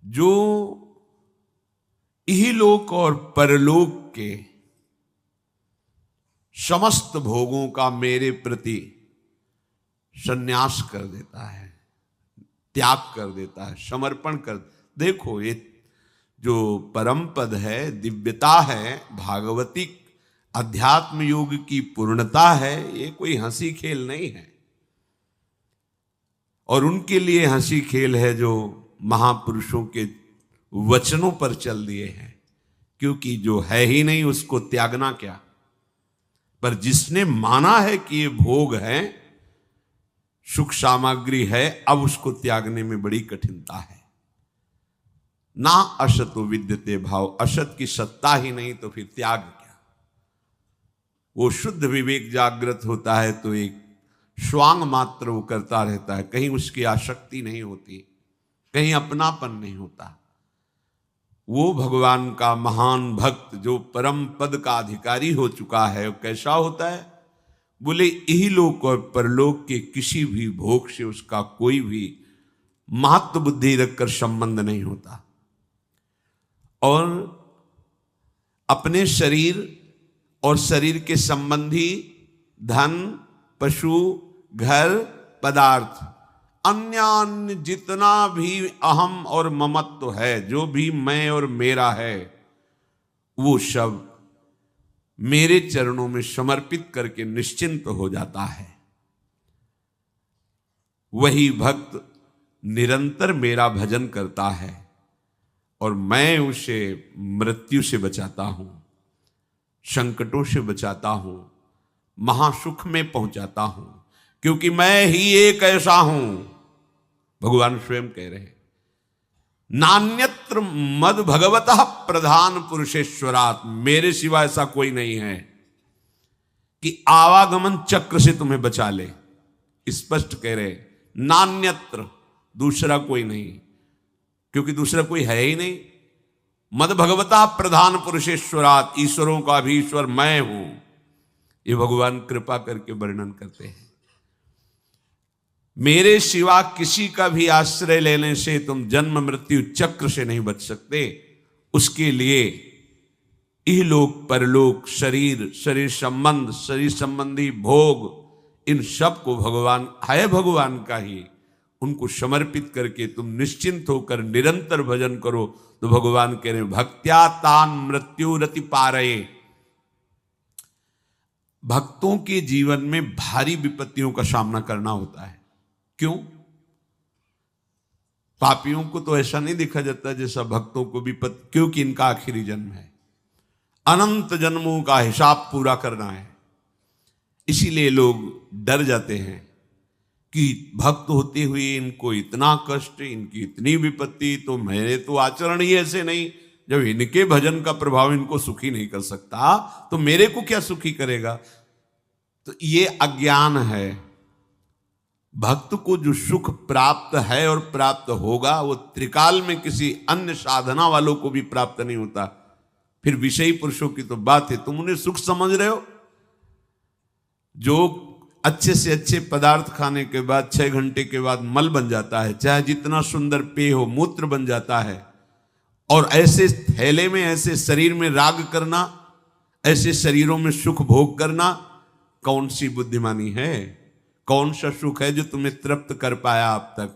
जो इहलोक और परलोक के समस्त भोगों का मेरे प्रति संन्यास कर देता है, त्याग कर देता है, समर्पण कर। देखो, ये जो परम पद है, दिव्यता है, भागवतिक अध्यात्म योग की पूर्णता है, ये कोई हंसी खेल नहीं है। और उनके लिए हंसी खेल है जो महापुरुषों के वचनों पर चल दिए हैं, क्योंकि जो है ही नहीं उसको त्यागना क्या। पर जिसने माना है कि ये भोग है, सुख सामग्री है, अब उसको त्यागने में बड़ी कठिनता है। ना असतो विद्यते भाव, असत की सत्ता ही नहीं तो फिर त्याग क्या। वो शुद्ध विवेक जागृत होता है तो एक स्वांग मात्र वो करता रहता है, कहीं उसकी आसक्ति नहीं होती, कहीं अपनापन नहीं होता। वो भगवान का महान भक्त जो परम पद का अधिकारी हो चुका है, वो कैसा होता है? बोले इहलोक और परलोक के किसी भी भोग से उसका कोई भी महत्व बुद्धि रखकर संबंध नहीं होता। और अपने शरीर और शरीर के संबंधी धन, पशु, घर, पदार्थ, अन्य जितना भी अहम और ममत्व है, जो भी मैं और मेरा है, वो सब मेरे चरणों में समर्पित करके निश्चिंत हो जाता है। वही भक्त निरंतर मेरा भजन करता है और मैं उसे मृत्यु से बचाता हूं, संकटों से बचाता हूं, महासुख में पहुंचाता हूं, क्योंकि मैं ही एक ऐसा हूं। भगवान स्वयं कह रहे हैं, नान्यत्र मद भगवतः प्रधान पुरुषेश्वरात्, मेरे सिवा ऐसा कोई नहीं है कि आवागमन चक्र से तुम्हें बचा ले। स्पष्ट कह रहे, नान्यत्र, दूसरा कोई नहीं, क्योंकि दूसरा कोई है ही नहीं। मद भगवता प्रधान पुरुषेश्वरात्, ईश्वरों का भी ईश्वर मैं हूं। ये भगवान कृपा करके वर्णन करते हैं। मेरे सिवा किसी का भी आश्रय लेने से तुम जन्म मृत्यु चक्र से नहीं बच सकते। उसके लिए इहलोक परलोक, शरीर, शरीर संबंध, शरीर संबंधी भोग, इन सब को भगवान है, भगवान का ही, उनको समर्पित करके तुम निश्चिंत होकर निरंतर भजन करो। तो भगवान कह रहे, भक्त्या तान मृत्यु रति पारये। भक्तों के जीवन में भारी विपत्तियों का सामना करना होता है। क्यों? पापियों को तो ऐसा नहीं देखा जाता जैसा भक्तों को विपत्ति, क्योंकि इनका आखिरी जन्म है, अनंत जन्मों का हिसाब पूरा करना है। इसीलिए लोग डर जाते हैं कि भक्त होते हुए इनको इतना कष्ट, इनकी इतनी विपत्ति, तो मेरे तो आचरण ही ऐसे नहीं, जब इनके भजन का प्रभाव इनको सुखी नहीं कर सकता तो मेरे को क्या सुखी करेगा। तो ये अज्ञान है। भक्त को जो सुख प्राप्त है और प्राप्त होगा, वो त्रिकाल में किसी अन्य साधना वालों को भी प्राप्त नहीं होता। फिर विषयी पुरुषों की तो बात है, तुम उन्हें सुख समझ रहे हो। जो अच्छे से अच्छे पदार्थ खाने के बाद 6 घंटे के बाद मल बन जाता है, चाहे जितना सुंदर पेय हो, मूत्र बन जाता है। और ऐसे थैले में, ऐसे शरीर में राग करना, ऐसे शरीरों में सुख भोग करना, कौन सी बुद्धिमानी है? कौन सा सुख है जो तुम्हें तृप्त कर पाया अब तक?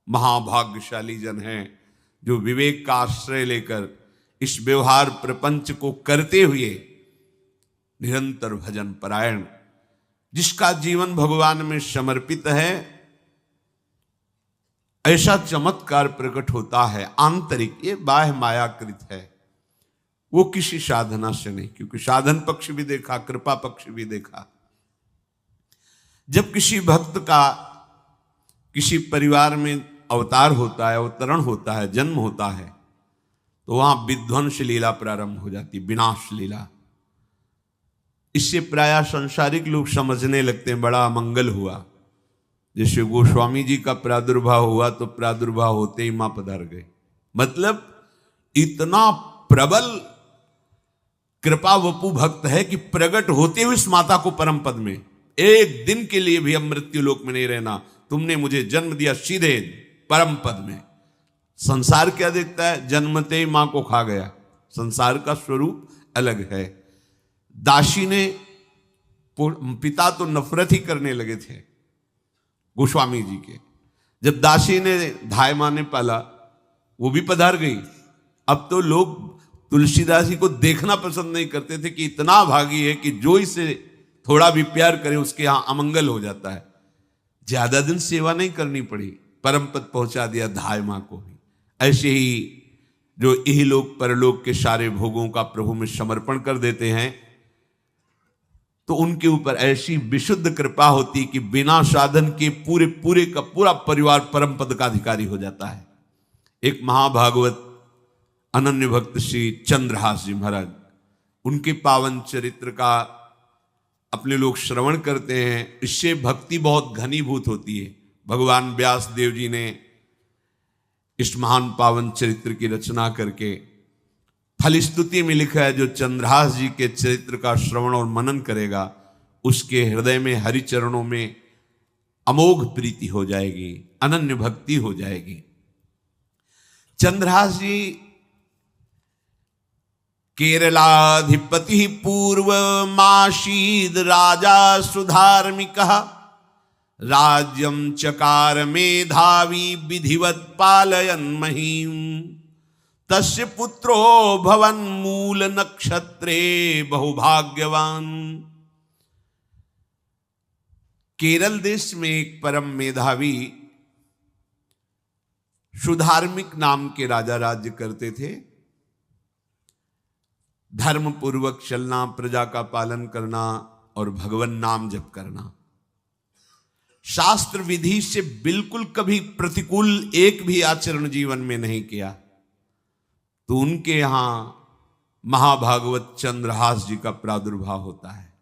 महाभाग्यशाली जन है जो विवेक का आश्रय लेकर इस व्यवहार प्रपंच को करते हुए निरंतर भजन परायण, जिसका जीवन भगवान में समर्पित है, ऐसा चमत्कार प्रकट होता है आंतरिक। ये बाह्य मायाकृत है, वो किसी साधना से नहीं, क्योंकि साधन पक्ष भी देखा, कृपा पक्ष भी देखा। जब किसी भक्त का किसी परिवार में अवतार होता है, अवतरण होता है, जन्म होता है, तो वहां विध्वंस लीला प्रारंभ हो जाती, विनाश लीला। इससे प्रायः संसारिक लोग समझने लगते हैं बड़ा मंगल हुआ। जैसे गोस्वामी जी का प्रादुर्भाव हुआ तो प्रादुर्भाव होते ही मां पधार गए। मतलब इतना प्रबल कृपा वपु भक्त है कि प्रकट होते हुए इस माता को परम पद में, एक दिन के लिए भी अब मृत्यु लोक में नहीं रहना, तुमने मुझे जन्म दिया सीधे परम पद में, संसार क्या देखता है? जन्मते ही मां को खा गया। संसार का स्वरूप अलग है। दासी ने, पिता तो नफरत ही करने लगे थे गोस्वामी जी के। जब दासी ने धाय मां ने पाला, वो भी पधार गई। अब तो लोग तुलसीदास जी को देखना पसंद नहीं करते थे कि इतना भागी है कि जो इसे थोड़ा भी प्यार करे उसके यहां अमंगल हो जाता है। ज्यादा दिन सेवा नहीं करनी पड़ी, परम पद पहुंचा दिया धाय मां को भी। ऐसे ही जो इहलोक परलोक के सारे भोगों का प्रभु में समर्पण कर देते हैं, तो उनके ऊपर ऐसी विशुद्ध कृपा होती कि बिना साधन के पूरे पूरे का पूरा परिवार परम पद का अधिकारी हो जाता है। एक महाभागवत अनन्य भक्त श्री चंद्रहास जी महाराज, उनके पावन चरित्र का अपने लोग श्रवण करते हैं। इससे भक्ति बहुत घनीभूत होती है। भगवान व्यास देव जी ने इस महान पावन चरित्र की रचना करके फलस्तुति में लिखा है, जो चंद्रहास जी के चरित्र का श्रवण और मनन करेगा उसके हृदय में हरि चरणों में अमोघ प्रीति हो जाएगी, अनन्य भक्ति हो जाएगी। चंद्रहास जी केरलाधिपति पूर्वमासीद राजा सुधार्मिक, राज्यम चकार मेधावी विधिवत पालयन महीम, तस्य पुत्रो भवन मूल नक्षत्रे बहुभाग्यवान। केरल देश में एक परम मेधावी सुधार्मिक नाम के राजा राज्य करते थे। धर्म पूर्वक चलना, प्रजा का पालन करना और भगवान नाम जप करना, शास्त्र विधि से बिल्कुल कभी प्रतिकूल एक भी आचरण जीवन में नहीं किया। तो उनके यहां महाभागवत चंद्रहास जी का प्रादुर्भाव होता है।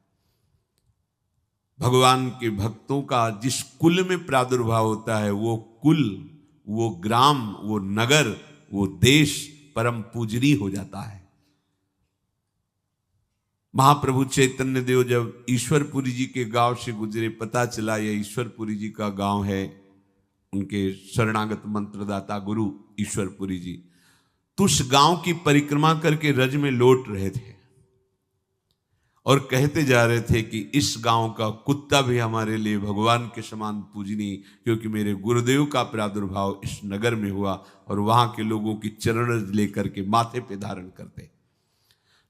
भगवान के भक्तों का जिस कुल में प्रादुर्भाव होता है, वो कुल, वो ग्राम, वो नगर, वो देश परम पूजनीय हो जाता है। महाप्रभु चैतन्य देव जब ईश्वरपुरी जी के गांव से गुजरे, पता चला यह ईश्वरपुरी जी का गांव है, उनके शरणागत मंत्रदाता गुरु ईश्वरपुरी जी, तो उस गांव की परिक्रमा करके रज में लौट रहे थे और कहते जा रहे थे कि इस गांव का कुत्ता भी हमारे लिए भगवान के समान पूजनीय, क्योंकि मेरे गुरुदेव का प्रादुर्भाव इस नगर में हुआ और वहां के लोगों की चरण रज लेकर के माथे पे धारण करते।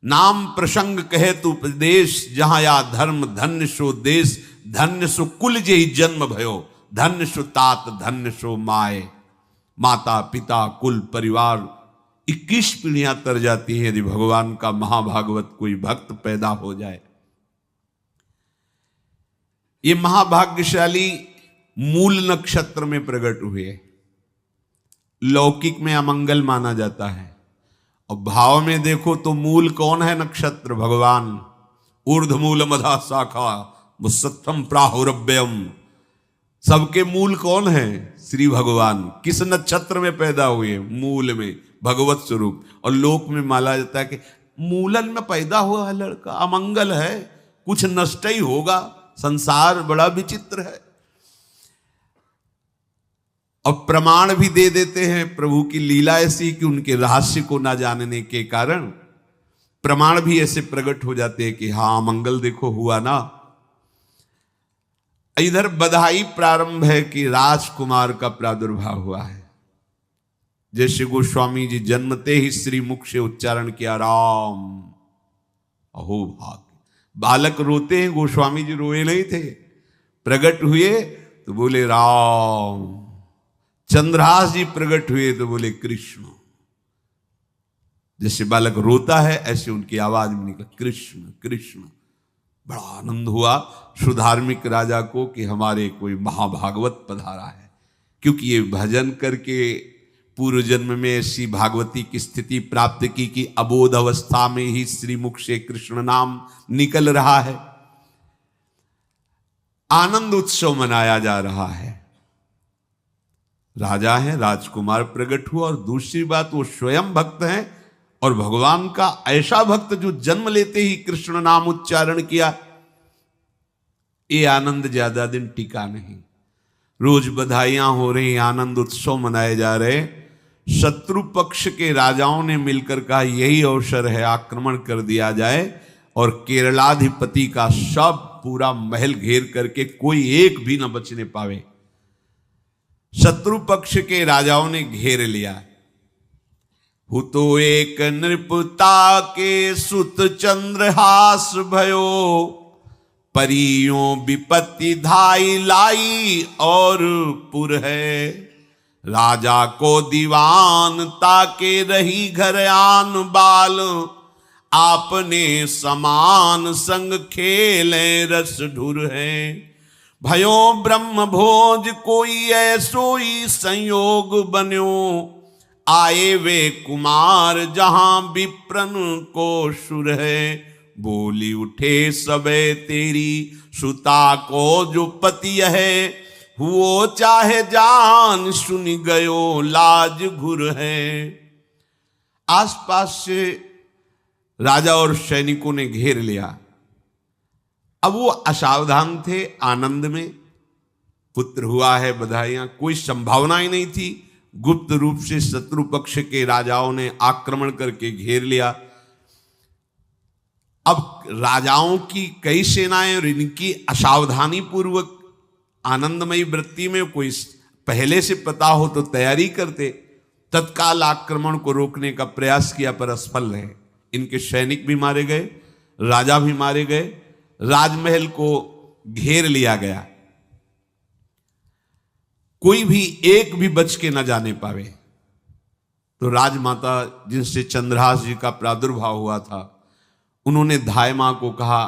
नाम प्रसंग कहे तु उपदेश, जहां या धर्म धन्य सो देश, धन्य सो कुल जे जन्म भयो, धन्य सो तात धन्य सो माए। माता पिता कुल परिवार 21 पीढ़ियां तर जाती हैं यदि भगवान का महाभागवत कोई भक्त पैदा हो जाए। ये महाभाग्यशाली मूल नक्षत्र में प्रकट हुए। लौकिक में अमंगल माना जाता है और भाव में देखो तो मूल कौन है? नक्षत्र भगवान। ऊर्ध्वमूल मधा शाखा मुसत्थम प्राहुरव्ययम, सबके मूल कौन है? श्री भगवान। किस नक्षत्र में पैदा हुए? मूल में, भगवत स्वरूप। और लोक में माना जाता है कि मूलन में पैदा हुआ है लड़का, अमंगल है, कुछ नष्ट ही होगा। संसार बड़ा विचित्र है। और प्रमाण भी दे देते हैं। प्रभु की लीला ऐसी कि उनके रहस्य को ना जानने के कारण प्रमाण भी ऐसे प्रकट हो जाते हैं कि हाँ, अमंगल देखो हुआ ना। इधर बधाई प्रारंभ है कि राजकुमार का प्रादुर्भाव हुआ है। जैसे गोस्वामी जी जन्मते ही श्री मुख से उच्चारण किया राम, अहो भाग। बालक रोते हैं, गोस्वामी जी रोए नहीं थे, प्रकट हुए तो बोले राम। चंद्रहास जी प्रकट हुए तो बोले कृष्ण। जैसे बालक रोता है ऐसे उनकी आवाज में निकला कृष्ण कृष्ण। बड़ा आनंद हुआ सुधार्मिक राजा को कि हमारे कोई महाभागवत पधारा है, क्योंकि ये भजन करके पूर्व जन्म में ऐसी भागवती की स्थिति प्राप्त की कि अबोध अवस्था में ही श्रीमुख से कृष्ण नाम निकल रहा है। आनंद उत्सव मनाया जा रहा है। राजा है, राजकुमार प्रकट हुआ। और दूसरी बात, वो स्वयं भक्त हैं और भगवान का ऐसा भक्त जो जन्म लेते ही कृष्ण नाम उच्चारण किया। ये आनंद ज्यादा दिन टिका नहीं। रोज बधाइयां हो रही, आनंद उत्सव मनाए जा रहे। शत्रु पक्ष के राजाओं ने मिलकर कहा यही अवसर है, आक्रमण कर दिया जाए और केरलाधिपति का सब पूरा महल घेर करके कोई एक भी न बचने पावे। शत्रु पक्ष के राजाओं ने घेर लिया। हुतो एक नृपता के सुत चंद्रहास भयो, परियों विपत्ति धाई लाई और पुर है। राजा को दीवान ताके रही घर आन बाल, आपने समान संग खेले रस ढुर है। भयो ब्रह्म भोज कोई ऐसोई संयोग बन्यो, आए वे कुमार जहां विप्रन को सुर है। बोली उठे सबे तेरी सुता को जो पति है, हुओ चाहे जान सुन गयो लाज घुर है। आसपास से राजा और सैनिकों ने घेर लिया। अब वो असावधान थे, आनंद में पुत्र हुआ है, बधाइयां, कोई संभावना ही नहीं थी। गुप्त रूप से शत्रु पक्ष के राजाओं ने आक्रमण करके घेर लिया। अब राजाओं की कई सेनाएं और इनकी असावधानी पूर्वक आनंदमयी वृत्ति में कोई पहले से पता हो तो तैयारी करते, तत्काल आक्रमण को रोकने का प्रयास किया पर असफल रहे। इनके सैनिक भी मारे गए, राजा भी मारे गए, राजमहल को घेर लिया गया, कोई भी एक भी बच के न जाने पावे। तो राजमाता जिनसे चंद्रहास जी का प्रादुर्भाव हुआ था, उन्होंने धाय मां को कहा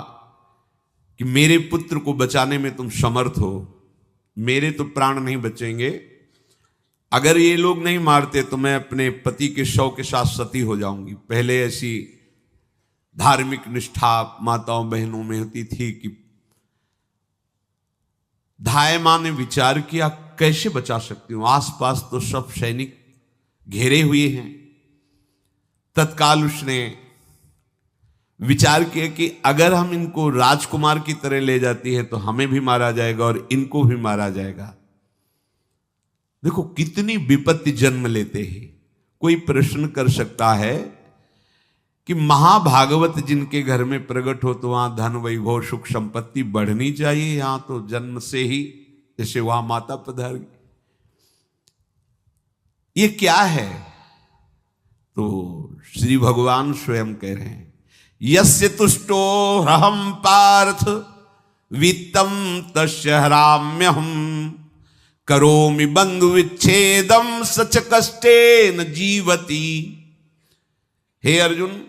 कि मेरे पुत्र को बचाने में तुम समर्थ हो, मेरे तो प्राण नहीं बचेंगे, अगर ये लोग नहीं मारते तो मैं अपने पति के शव के साथ सती हो जाऊंगी। पहले ऐसी धार्मिक निष्ठा माताओं बहनों में होती थी कि धाय मां ने विचार किया कैसे बचा सकती हूं, आसपास तो सब सैनिक घेरे हुए हैं। तत्काल उसने विचार किया कि अगर हम इनको राजकुमार की तरह ले जाती है तो हमें भी मारा जाएगा और इनको भी मारा जाएगा। देखो कितनी विपत्ति जन्म लेते हैं। कोई प्रश्न कर सकता है कि महाभागवत जिनके घर में प्रकट हो तो वहां धन वैभव सुख संपत्ति बढ़नी चाहिए, यहां तो जन्म से ही जैसे वहां माता पधार, ये क्या है? तो श्री भगवान स्वयं कह रहे हैं यस्य तुष्टो ह्रहम पार्थ वित्तम तस्य हराम्यहम, करोमि बंधु विच्छेदम सच कष्टेन जीवति। हे अर्जुन,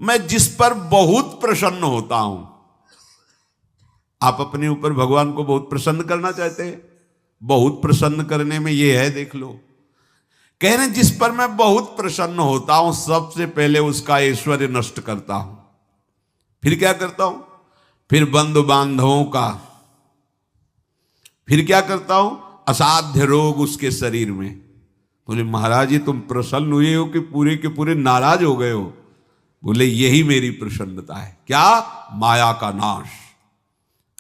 मैं जिस पर बहुत प्रसन्न होता हूं, आप अपने ऊपर भगवान को बहुत प्रसन्न करना चाहते हैं, बहुत प्रसन्न करने में ये है, देख लो, कह रहे जिस पर मैं बहुत प्रसन्न होता हूं सबसे पहले उसका ऐश्वर्य नष्ट करता हूं। फिर क्या करता हूं? फिर बंधु बांधवों का, फिर क्या करता हूं? असाध्य रोग उसके शरीर में। बोले महाराज जी तुम प्रसन्न हुए हो कि पूरे के पूरे नाराज हो गए हो? बोले यही मेरी प्रसन्नता है। क्या? माया का नाश।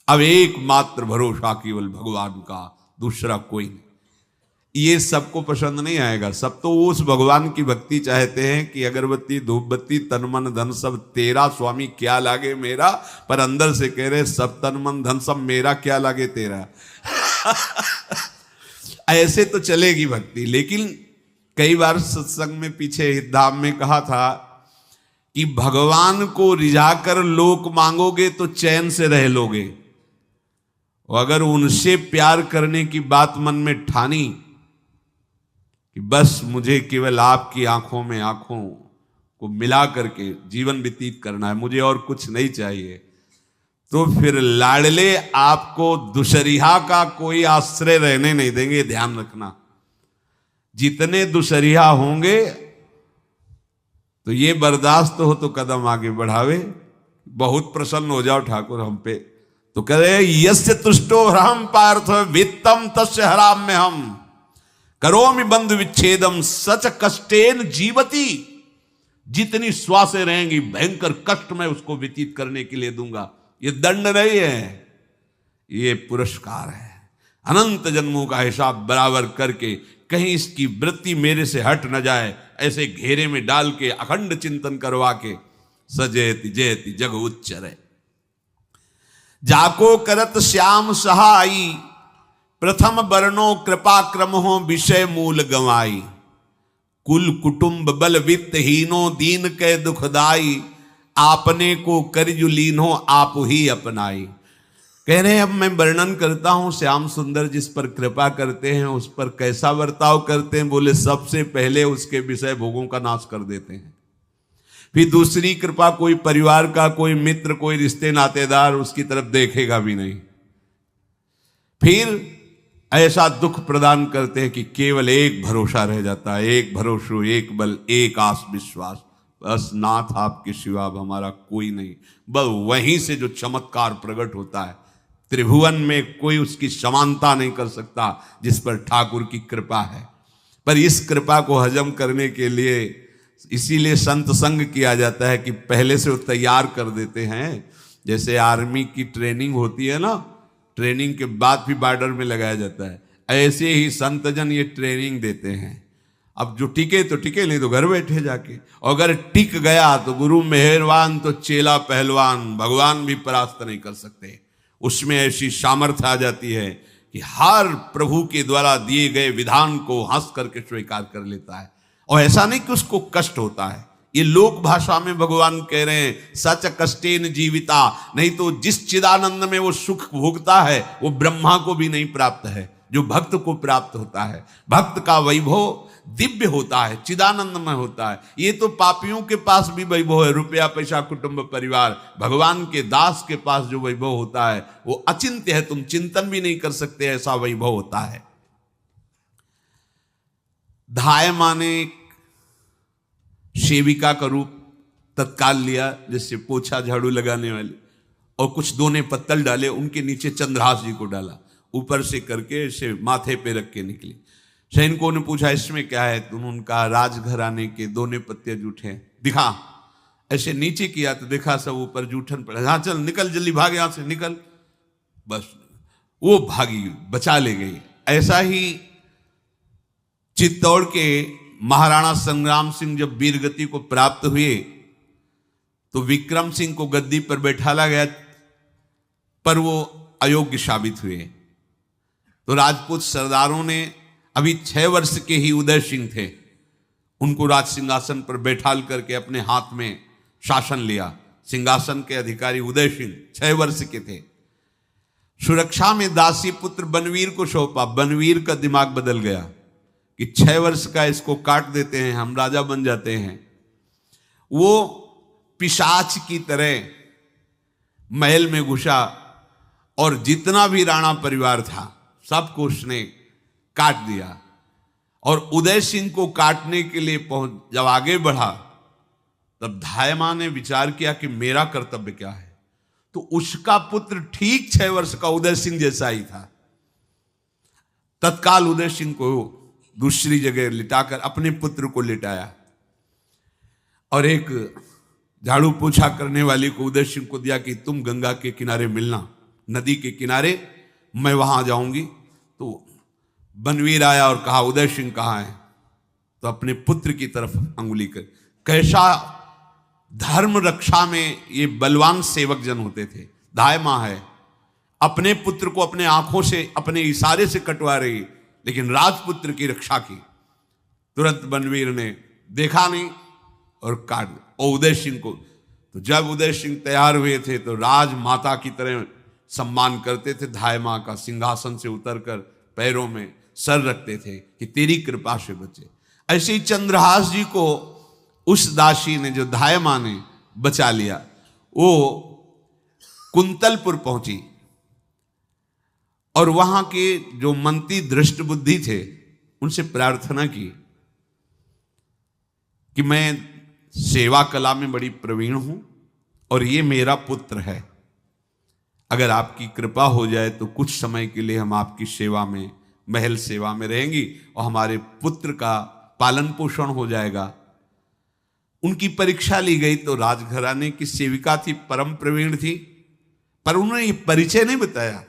अब एकमात्र भरोसा केवल भगवान का, दूसरा कोई नहीं। ये सबको पसंद नहीं आएगा। सब तो उस भगवान की भक्ति चाहते हैं कि अगरबत्ती धूप बत्ती तन मन धन सब तेरा स्वामी, क्या लागे मेरा, पर अंदर से कह रहे सब तन मन धन सब मेरा, क्या लागे तेरा। ऐसे तो चलेगी भक्ति। लेकिन कई बार सत्संग में पीछे धाम में कहा था कि भगवान को रिझाकर लोक मांगोगे तो चैन से रह लोगे, और अगर उनसे प्यार करने की बात मन में ठानी कि बस मुझे केवल आपकी आंखों में आंखों को मिला करके जीवन व्यतीत करना है, मुझे और कुछ नहीं चाहिए, तो फिर लाडले आपको दुशरिहा का कोई आश्रय रहने नहीं देंगे। ध्यान रखना, जितने दुशरिहा होंगे तो ये बर्दाश्त हो तो कदम आगे बढ़ावे। बहुत प्रसन्न हो जाओ ठाकुर हम पे, तो कह रहे यस्य तुष्टो ह्रहम पार्थ वित्तम तस्य हराम्य हम, करोमि बंधु विच्छेदम सच कष्टेन जीवति। जितनी श्वासें रहेंगी भयंकर कष्ट में उसको व्यतीत करने के लिए दूंगा। ये दंड नहीं है, ये पुरस्कार है। अनंत जन्मों का हिसाब बराबर करके कहीं इसकी वृत्ति मेरे से हट न जाए, ऐसे घेरे में डाल के अखंड चिंतन करवा के सजयति जयति जग उच्चरे। जाको करत श्याम सहाई, प्रथम बरनो कृपा क्रम हो विषय मूल गवाई। कुल कुटुंब बल वित्त हीनो दीन के दुखदाई, आपने को करजु लीनो आप ही अपनाई। कह रहे हैं अब मैं वर्णन करता हूं श्याम सुंदर जिस पर कृपा करते हैं उस पर कैसा बर्ताव करते हैं। बोले सबसे पहले उसके विषय भोगों का नाश कर देते हैं, फिर दूसरी कृपा कोई परिवार का, कोई मित्र, कोई रिश्ते नातेदार उसकी तरफ देखेगा भी नहीं। फिर ऐसा दुख प्रदान करते हैं कि केवल एक भरोसा रह जाता है, एक भरोसो, एक बल, एक आस विश्वास, बस नाथ आपके सिवा अब हमारा कोई नहीं। बस वहीं से जो चमत्कार प्रकट होता है, त्रिभुवन में कोई उसकी समानता नहीं कर सकता जिस पर ठाकुर की कृपा है। पर इस कृपा को हजम करने के लिए इसीलिए संत संग किया जाता है कि पहले से वो तैयार कर देते हैं। जैसे आर्मी की ट्रेनिंग होती है ना, ट्रेनिंग के बाद भी बॉर्डर में लगाया जाता है, ऐसे ही संतजन ये ट्रेनिंग देते हैं। अब जो टिके तो टिके, नहीं तो घर बैठे जाके। अगर टिक गया तो गुरु मेहरबान, तो चेला पहलवान, भगवान भी परास्त नहीं कर सकते। उसमें ऐसी सामर्थ्य आ जाती है कि हर प्रभु के द्वारा दिए गए विधान को हंस करके स्वीकार कर लेता है। और ऐसा नहीं कि उसको कष्ट होता है, ये लोक भाषा में भगवान कह रहे हैं सच कष्टेन जीविता। नहीं तो जिस चिदानंद में वो सुख भोगता है वो ब्रह्मा को भी नहीं प्राप्त है जो भक्त को प्राप्त होता है। भक्त का वैभव दिव्य होता है, चिदानंदमय होता है। ये तो पापियों के पास भी वैभव है, रुपया पैसा कुटुंब परिवार। भगवान के दास के पास जो वैभव होता है वो अचिंत्य है, तुम चिंतन भी नहीं कर सकते, ऐसा वैभव होता है। धाय माने सेविका का रूप तत्काल लिया, जैसे पोछा झाड़ू लगाने वाली, और कुछ दोने पत्तल डाले, उनके नीचे चंद्रहास जी को डाला, ऊपर से करके इसे माथे पे रख के निकली। सैनिकों ने पूछा इसमें क्या है, तो उनका राजघराने के दोने पत्ते जूठे दिखा। ऐसे नीचे किया तो देखा सब ऊपर जूठन पड़ा। हाँ चल निकल जल्दी, भाग यहां से निकल। बस वो भागी, बचा ले गई। ऐसा ही चित्तौड़ के महाराणा संग्राम सिंह जब वीरगति को प्राप्त हुए तो विक्रम सिंह को गद्दी पर बैठाला गया, पर वो अयोग्य साबित हुए। तो राजपूत सरदारों ने, अभी 6 वर्ष के ही उदय सिंह थे, उनको राज सिंहासन पर बैठाल करके अपने हाथ में शासन लिया। सिंहासन के अधिकारी उदय सिंह 6 वर्ष के थे। सुरक्षा में दासी पुत्र बनवीर को सौंपा। बनवीर का दिमाग बदल गया कि 6 वर्ष का इसको काट देते हैं, हम राजा बन जाते हैं। वो पिशाच की तरह महल में घुसा और जितना भी राणा परिवार था सबको उसने काट दिया। और उदय सिंह को काटने के लिए जब आगे बढ़ा तब धायमा ने विचार किया कि मेरा कर्तव्य क्या है। तो उसका पुत्र ठीक 6 वर्ष का उदय सिंह जैसा ही था। तत्काल उदय सिंह को दूसरी जगह लिटाकर अपने पुत्र को लिटाया और एक झाड़ू पोछा करने वाली को उदय सिंह को दिया कि तुम गंगा के किनारे मिलना, नदी के किनारे, मैं वहां जाऊंगी। तो बनवीर आया और कहा उदय सिंह कहाँ है, तो अपने पुत्र की तरफ अंगुली कर। कैसा धर्म रक्षा में ये बलवान सेवक जन होते थे। धाय मां है, अपने पुत्र को अपने आंखों से, अपने इशारे से कटवा रही, लेकिन राजपुत्र की रक्षा की। तुरंत बनवीर ने देखा नहीं और काट दिया। और उदय सिंह को, तो जब उदय सिंह तैयार हुए थे तो राजमाता की तरह सम्मान करते थे। धाय मां का सिंहासन से उतरकर पैरों में सर रखते थे कि तेरी कृपा से बचे। ऐसे ही चंद्रहास जी को उस दासी ने, जो धाय मां ने बचा लिया, वो कुंतलपुर पहुंची और वहां के जो मंत्री दृष्ट बुद्धि थे उनसे प्रार्थना की कि मैं सेवा कला में बड़ी प्रवीण हूं और ये मेरा पुत्र है, अगर आपकी कृपा हो जाए तो कुछ समय के लिए हम आपकी सेवा में, महल सेवा में रहेंगी और हमारे पुत्र का पालन पोषण हो जाएगा। उनकी परीक्षा ली गई तो राजघराने की सेविका थी, परम प्रवीण थी, पर उन्होंने ये परिचय नहीं बताया।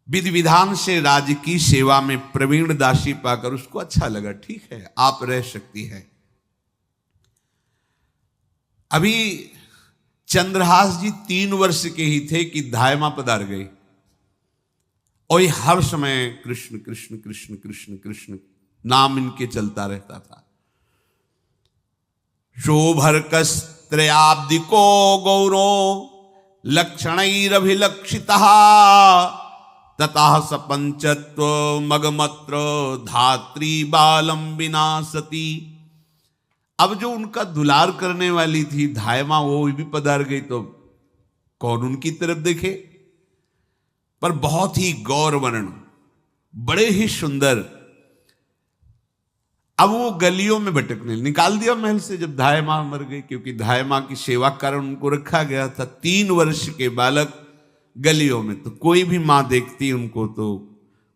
विधि विधान से राज्य की सेवा में प्रवीण दासी पाकर उसको अच्छा लगा, ठीक है आप रह सकती है। अभी चंद्रहास जी 3 वर्ष के ही थे कि धायमा पधार गई और ये हर समय कृष्ण कृष्ण कृष्ण कृष्ण कृष्ण नाम इनके चलता रहता था। शोभर्कस्त्रयाब्दिको गौरो लक्षणैरभिलक्षितः ततः सपंचत्व मगमत्र धात्री बालम विनाशति। अब जो उनका दुलार करने वाली थी धायमा वो भी पधार गई तो कौन उनकी तरफ देखे, पर बहुत ही गौरवर्ण, बड़े ही सुंदर। अब वो गलियों में भटकने निकाल दिया महल से जब धायमा मर गई, क्योंकि धायमा की सेवा कारण उनको रखा गया था। 3 वर्ष के बालक गलियों में, तो कोई भी माँ देखती उनको तो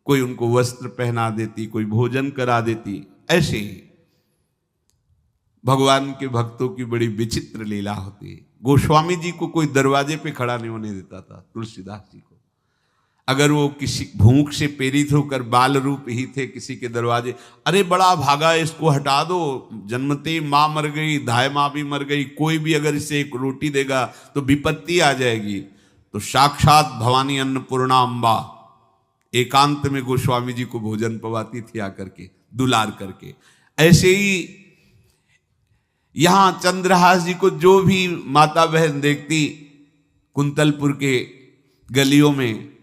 कोई उनको वस्त्र पहना देती, कोई भोजन करा देती। ऐसे ही भगवान के भक्तों की बड़ी विचित्र लीला होती है। गोस्वामी जी को कोई दरवाजे पे खड़ा नहीं होने देता था, तुलसीदास जी को। अगर वो किसी भूख से प्रेरित होकर बाल रूप ही थे किसी के दरवाजे, अरे बड़ा भागा इसको हटा दो, जन्मते माँ मर गई, धाय माँ भी मर गई, कोई भी अगर इसे एक रोटी देगा तो विपत्ति आ जाएगी। तो साक्षात भवानी अन्नपूर्णा अम्बा एकांत में गोस्वामी जी को भोजन पवाती थी आकर के, दुलार करके। ऐसे ही यहां चंद्रहास जी को जो भी माता बहन देखती कुंतलपुर के गलियों में,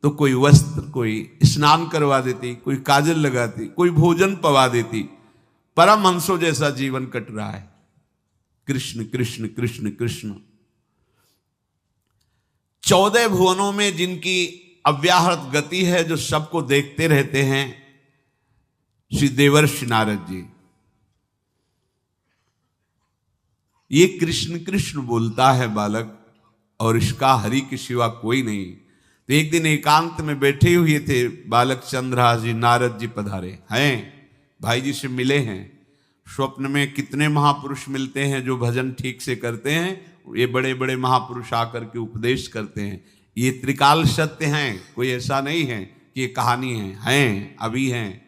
तो कोई वस्त्र, कोई स्नान करवा देती, कोई काजल लगाती, कोई भोजन पवा देती। परमहंसों जैसा जीवन कट रहा है। कृष्ण कृष्ण कृष्ण कृष्ण। 14 भुवनों में जिनकी अव्याहत गति है, जो सबको देखते रहते हैं, श्री देवर्षि नारद जी। ये कृष्ण कृष्ण बोलता है बालक, और इसका हरि के सिवा कोई नहीं। तो एक दिन एकांत में बैठे हुए थे बालक चंद्रहास जी, नारद जी पधारे हैं, भाई जी से मिले हैं। स्वप्न में कितने महापुरुष मिलते हैं जो भजन ठीक से करते हैं, ये बड़े बड़े महापुरुष आकर के उपदेश करते हैं। ये त्रिकाल सत्य हैं, कोई ऐसा नहीं है कि ये कहानी हैं, अभी हैं।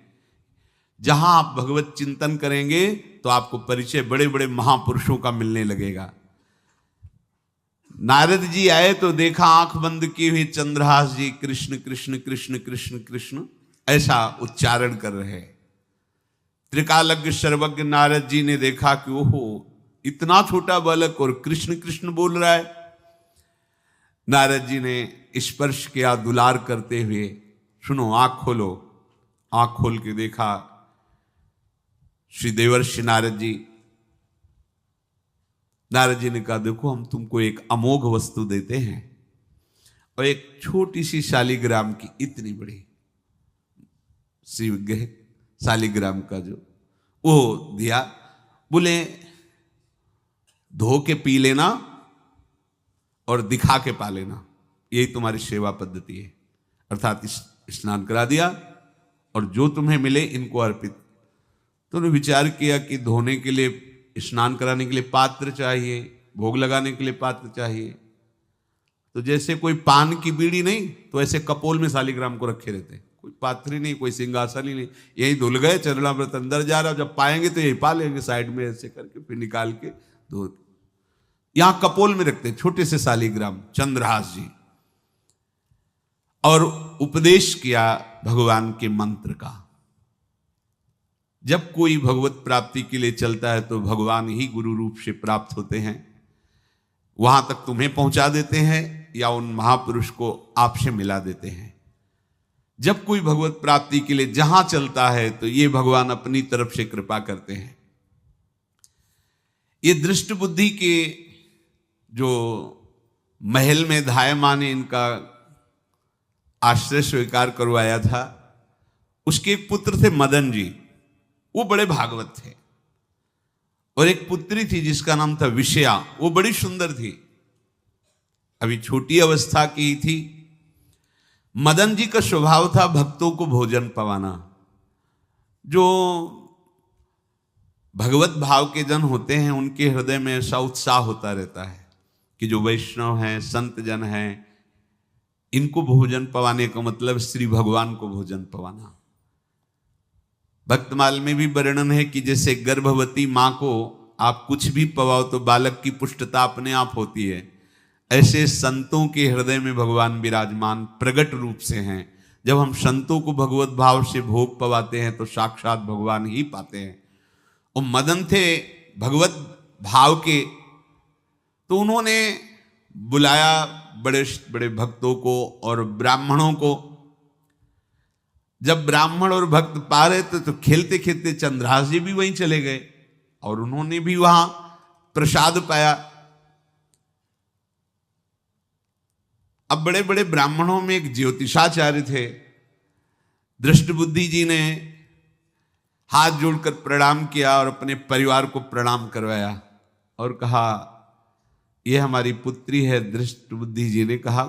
जहां आप भगवत चिंतन करेंगे तो आपको परिचय बड़े बड़े महापुरुषों का मिलने लगेगा। नारद जी आए तो देखा आंख बंद की हुई चंद्रहास जी कृष्ण कृष्ण कृष्ण कृष्ण कृष्ण ऐसा उच्चारण कर रहे। त्रिकालज्ञ सर्वज्ञ नारद जी ने देखा कि ओहो, इतना छोटा बालक और कृष्ण कृष्ण बोल रहा है। नारद जी ने स्पर्श किया दुलार करते हुए, सुनो आंख खोलो। आंख खोल के देखा श्री देवर्षि नारद जी। नारद जी ने कहा देखो हम तुमको एक अमोघ वस्तु देते हैं, और एक छोटी सी शालिग्राम की इतनी बड़ी शिवगह शालिग्राम का जो वो दिया, बोले धो के पी लेना और दिखा के पा लेना, यही तुम्हारी सेवा पद्धति है। अर्थात स्नान करा दिया और जो तुम्हें मिले इनको अर्पित। तो उन्होंने विचार किया कि धोने के लिए, स्नान कराने के लिए पात्र चाहिए, भोग लगाने के लिए पात्र चाहिए। तो जैसे कोई पान की बीड़ी नहीं, तो ऐसे कपोल में शालिग्राम को रखे रहते, कोई पात्र ही नहीं, कोई सिंहासन ही नहीं, यही धुल गए। चरणामृत अंदर जा रहा, जब पाएंगे तो यही पा लेंगे, साइड में ऐसे करके फिर निकाल के धो। यहां कपोल में रखते छोटे से शालिग्राम चंद्रहास जी, और उपदेश किया भगवान के मंत्र का। जब कोई भगवत प्राप्ति के लिए चलता है तो भगवान ही गुरु रूप से प्राप्त होते हैं, वहां तक तुम्हें पहुंचा देते हैं या उन महापुरुष को आपसे मिला देते हैं। जब कोई भगवत प्राप्ति के लिए जहां चलता है तो ये भगवान अपनी तरफ से कृपा करते हैं। ये दृष्ट बुद्धि के जो महल में धायमा ने इनका आश्रय स्वीकार करवाया था, उसके एक पुत्र थे मदन जी, वो बड़े भागवत थे। और एक पुत्री थी जिसका नाम था विषया, वो बड़ी सुंदर थी, अभी छोटी अवस्था की ही थी। मदन जी का स्वभाव था भक्तों को भोजन पवाना। जो भगवत भाव के जन होते हैं उनके हृदय में ऐसा उत्साह होता रहता है कि जो वैष्णव हैं, संत जन हैं, इनको भोजन पवाने का मतलब श्री भगवान को भोजन पवाना। भक्तमाल में भी वर्णन है कि जैसे गर्भवती मां को आप कुछ भी पवाओ तो बालक की पुष्टता अपने आप होती है, ऐसे संतों के हृदय में भगवान विराजमान प्रगट रूप से हैं। जब हम संतों को भगवत भाव से भोग पवाते हैं तो साक्षात भगवान ही पाते हैं। वो मदन थे भगवत भाव के, तो उन्होंने बुलाया बड़े बड़े भक्तों को और ब्राह्मणों को। जब ब्राह्मण और भक्त पा रहे थे तो खेलते खेलते चंद्रहास जी भी वहीं चले गए और उन्होंने भी वहां प्रसाद पाया। अब बड़े बड़े ब्राह्मणों में एक ज्योतिषाचार्य थे। दृष्टबुद्धि जी ने हाथ जोड़कर प्रणाम किया और अपने परिवार को प्रणाम करवाया और कहा, यह हमारी पुत्री है। दृष्टबुद्धि जी ने कहा,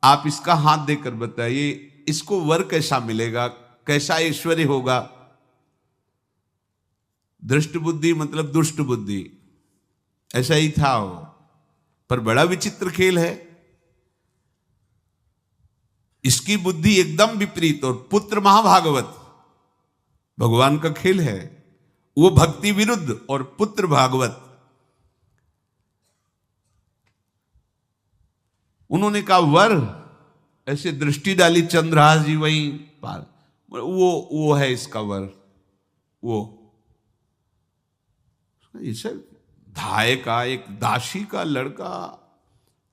आप इसका हाथ देकर बताइए, इसको वर कैसा मिलेगा, कैसा ऐश्वर्य होगा। दृष्टबुद्धि मतलब दुष्ट बुद्धि, ऐसा ही था वो। पर बड़ा विचित्र खेल है, इसकी बुद्धि एकदम विपरीत और पुत्र महाभागवत। भगवान का खेल है, वो भक्ति विरुद्ध और पुत्र भागवत। उन्होंने कहा वर, ऐसे दृष्टि डाली चंद्रहास जी वहीं पार, वो है इसका वर। वो इसे धाय का एक दासी का लड़का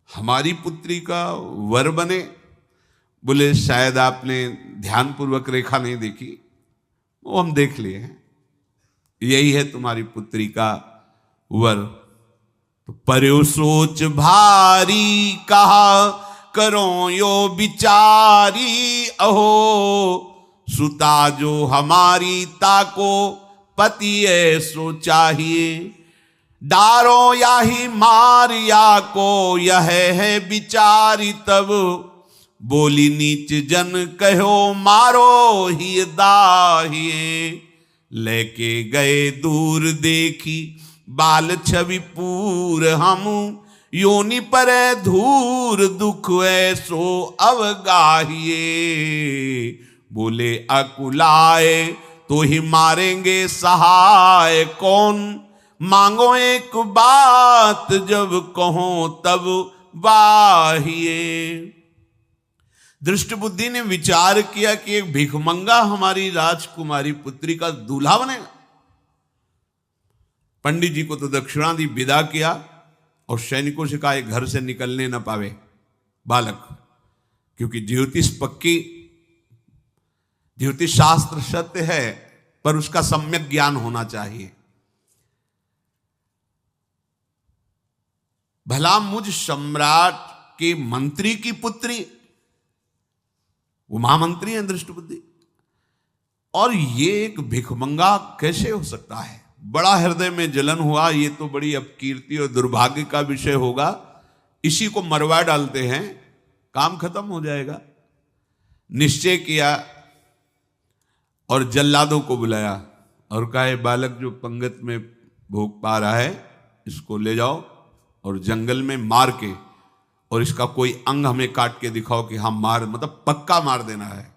हमारी पुत्री का वर बने। बोले शायद आपने ध्यानपूर्वक रेखा नहीं देखी, वो हम देख लिए हैं, यही है तुम्हारी पुत्री का वर। तो पर्यो सोच भारी कहा करो यो विचारी, अहो सुता जो हमारी ताको पति ऐसो चाहिए। डारो या ही मार या को यह है विचारी, तब बोली नीच जन कहो मारो ही दाहिए। लेके गए दूर देखी बाल छवि पूर, हम योनि पर धूर दुख ऐसो अवगाहिए। बोले अकुलाए तो ही मारेंगे सहाय कौन, मांगो एक बात जब कहो तब बाहिए। दृष्टबुद्धि ने विचार किया कि एक भिखमंगा हमारी राजकुमारी पुत्री का दूल्हा बनेगा। पंडित जी को तो दक्षिणा दी, विदा किया और सैनिकों से कहा घर से निकलने न पावे बालक, क्योंकि ज्योतिष पक्की, ज्योतिष शास्त्र सत्य है पर उसका सम्यक ज्ञान होना चाहिए। भला मुझ सम्राट के मंत्री की पुत्री, वो महामंत्री हैं दृष्टबुद्धि, और ये एक भिखमंगा कैसे हो सकता है। बड़ा हृदय में जलन हुआ, ये तो बड़ी अपकीर्ति और दुर्भाग्य का विषय होगा, इसी को मरवा डालते हैं, काम खत्म हो जाएगा। निश्चय किया और जल्लादों को बुलाया और कहा ये बालक जो पंगत में भोग पा रहा है इसको ले जाओ और जंगल में मार के, और इसका कोई अंग हमें काट के दिखाओ कि हम मार, मतलब पक्का मार देना है।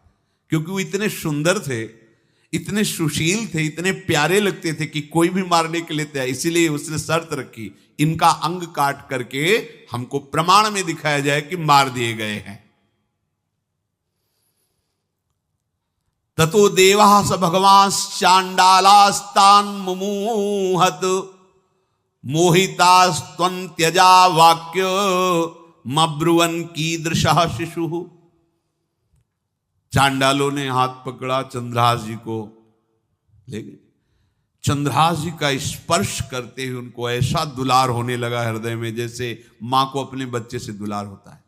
क्योंकि वो इतने सुंदर थे, इतने सुशील थे, इतने प्यारे लगते थे कि कोई भी मारने के लिए तैयार। इसीलिए उसने शर्त रखी, इनका अंग काट करके हमको प्रमाण में दिखाया जाए कि मार दिए गए हैं। ततो देवा स भगवान चांडालास्तान मुमुहत मोहितास्त्वन्त्यजा वाक्य मब्रुवन कीदृशः शिशु। चांडालों ने हाथ पकड़ा चंद्रहास जी को, ले गए। चंद्रहास जी का स्पर्श करते हुए उनको ऐसा दुलार होने लगा हृदय में, जैसे मां को अपने बच्चे से दुलार होता है।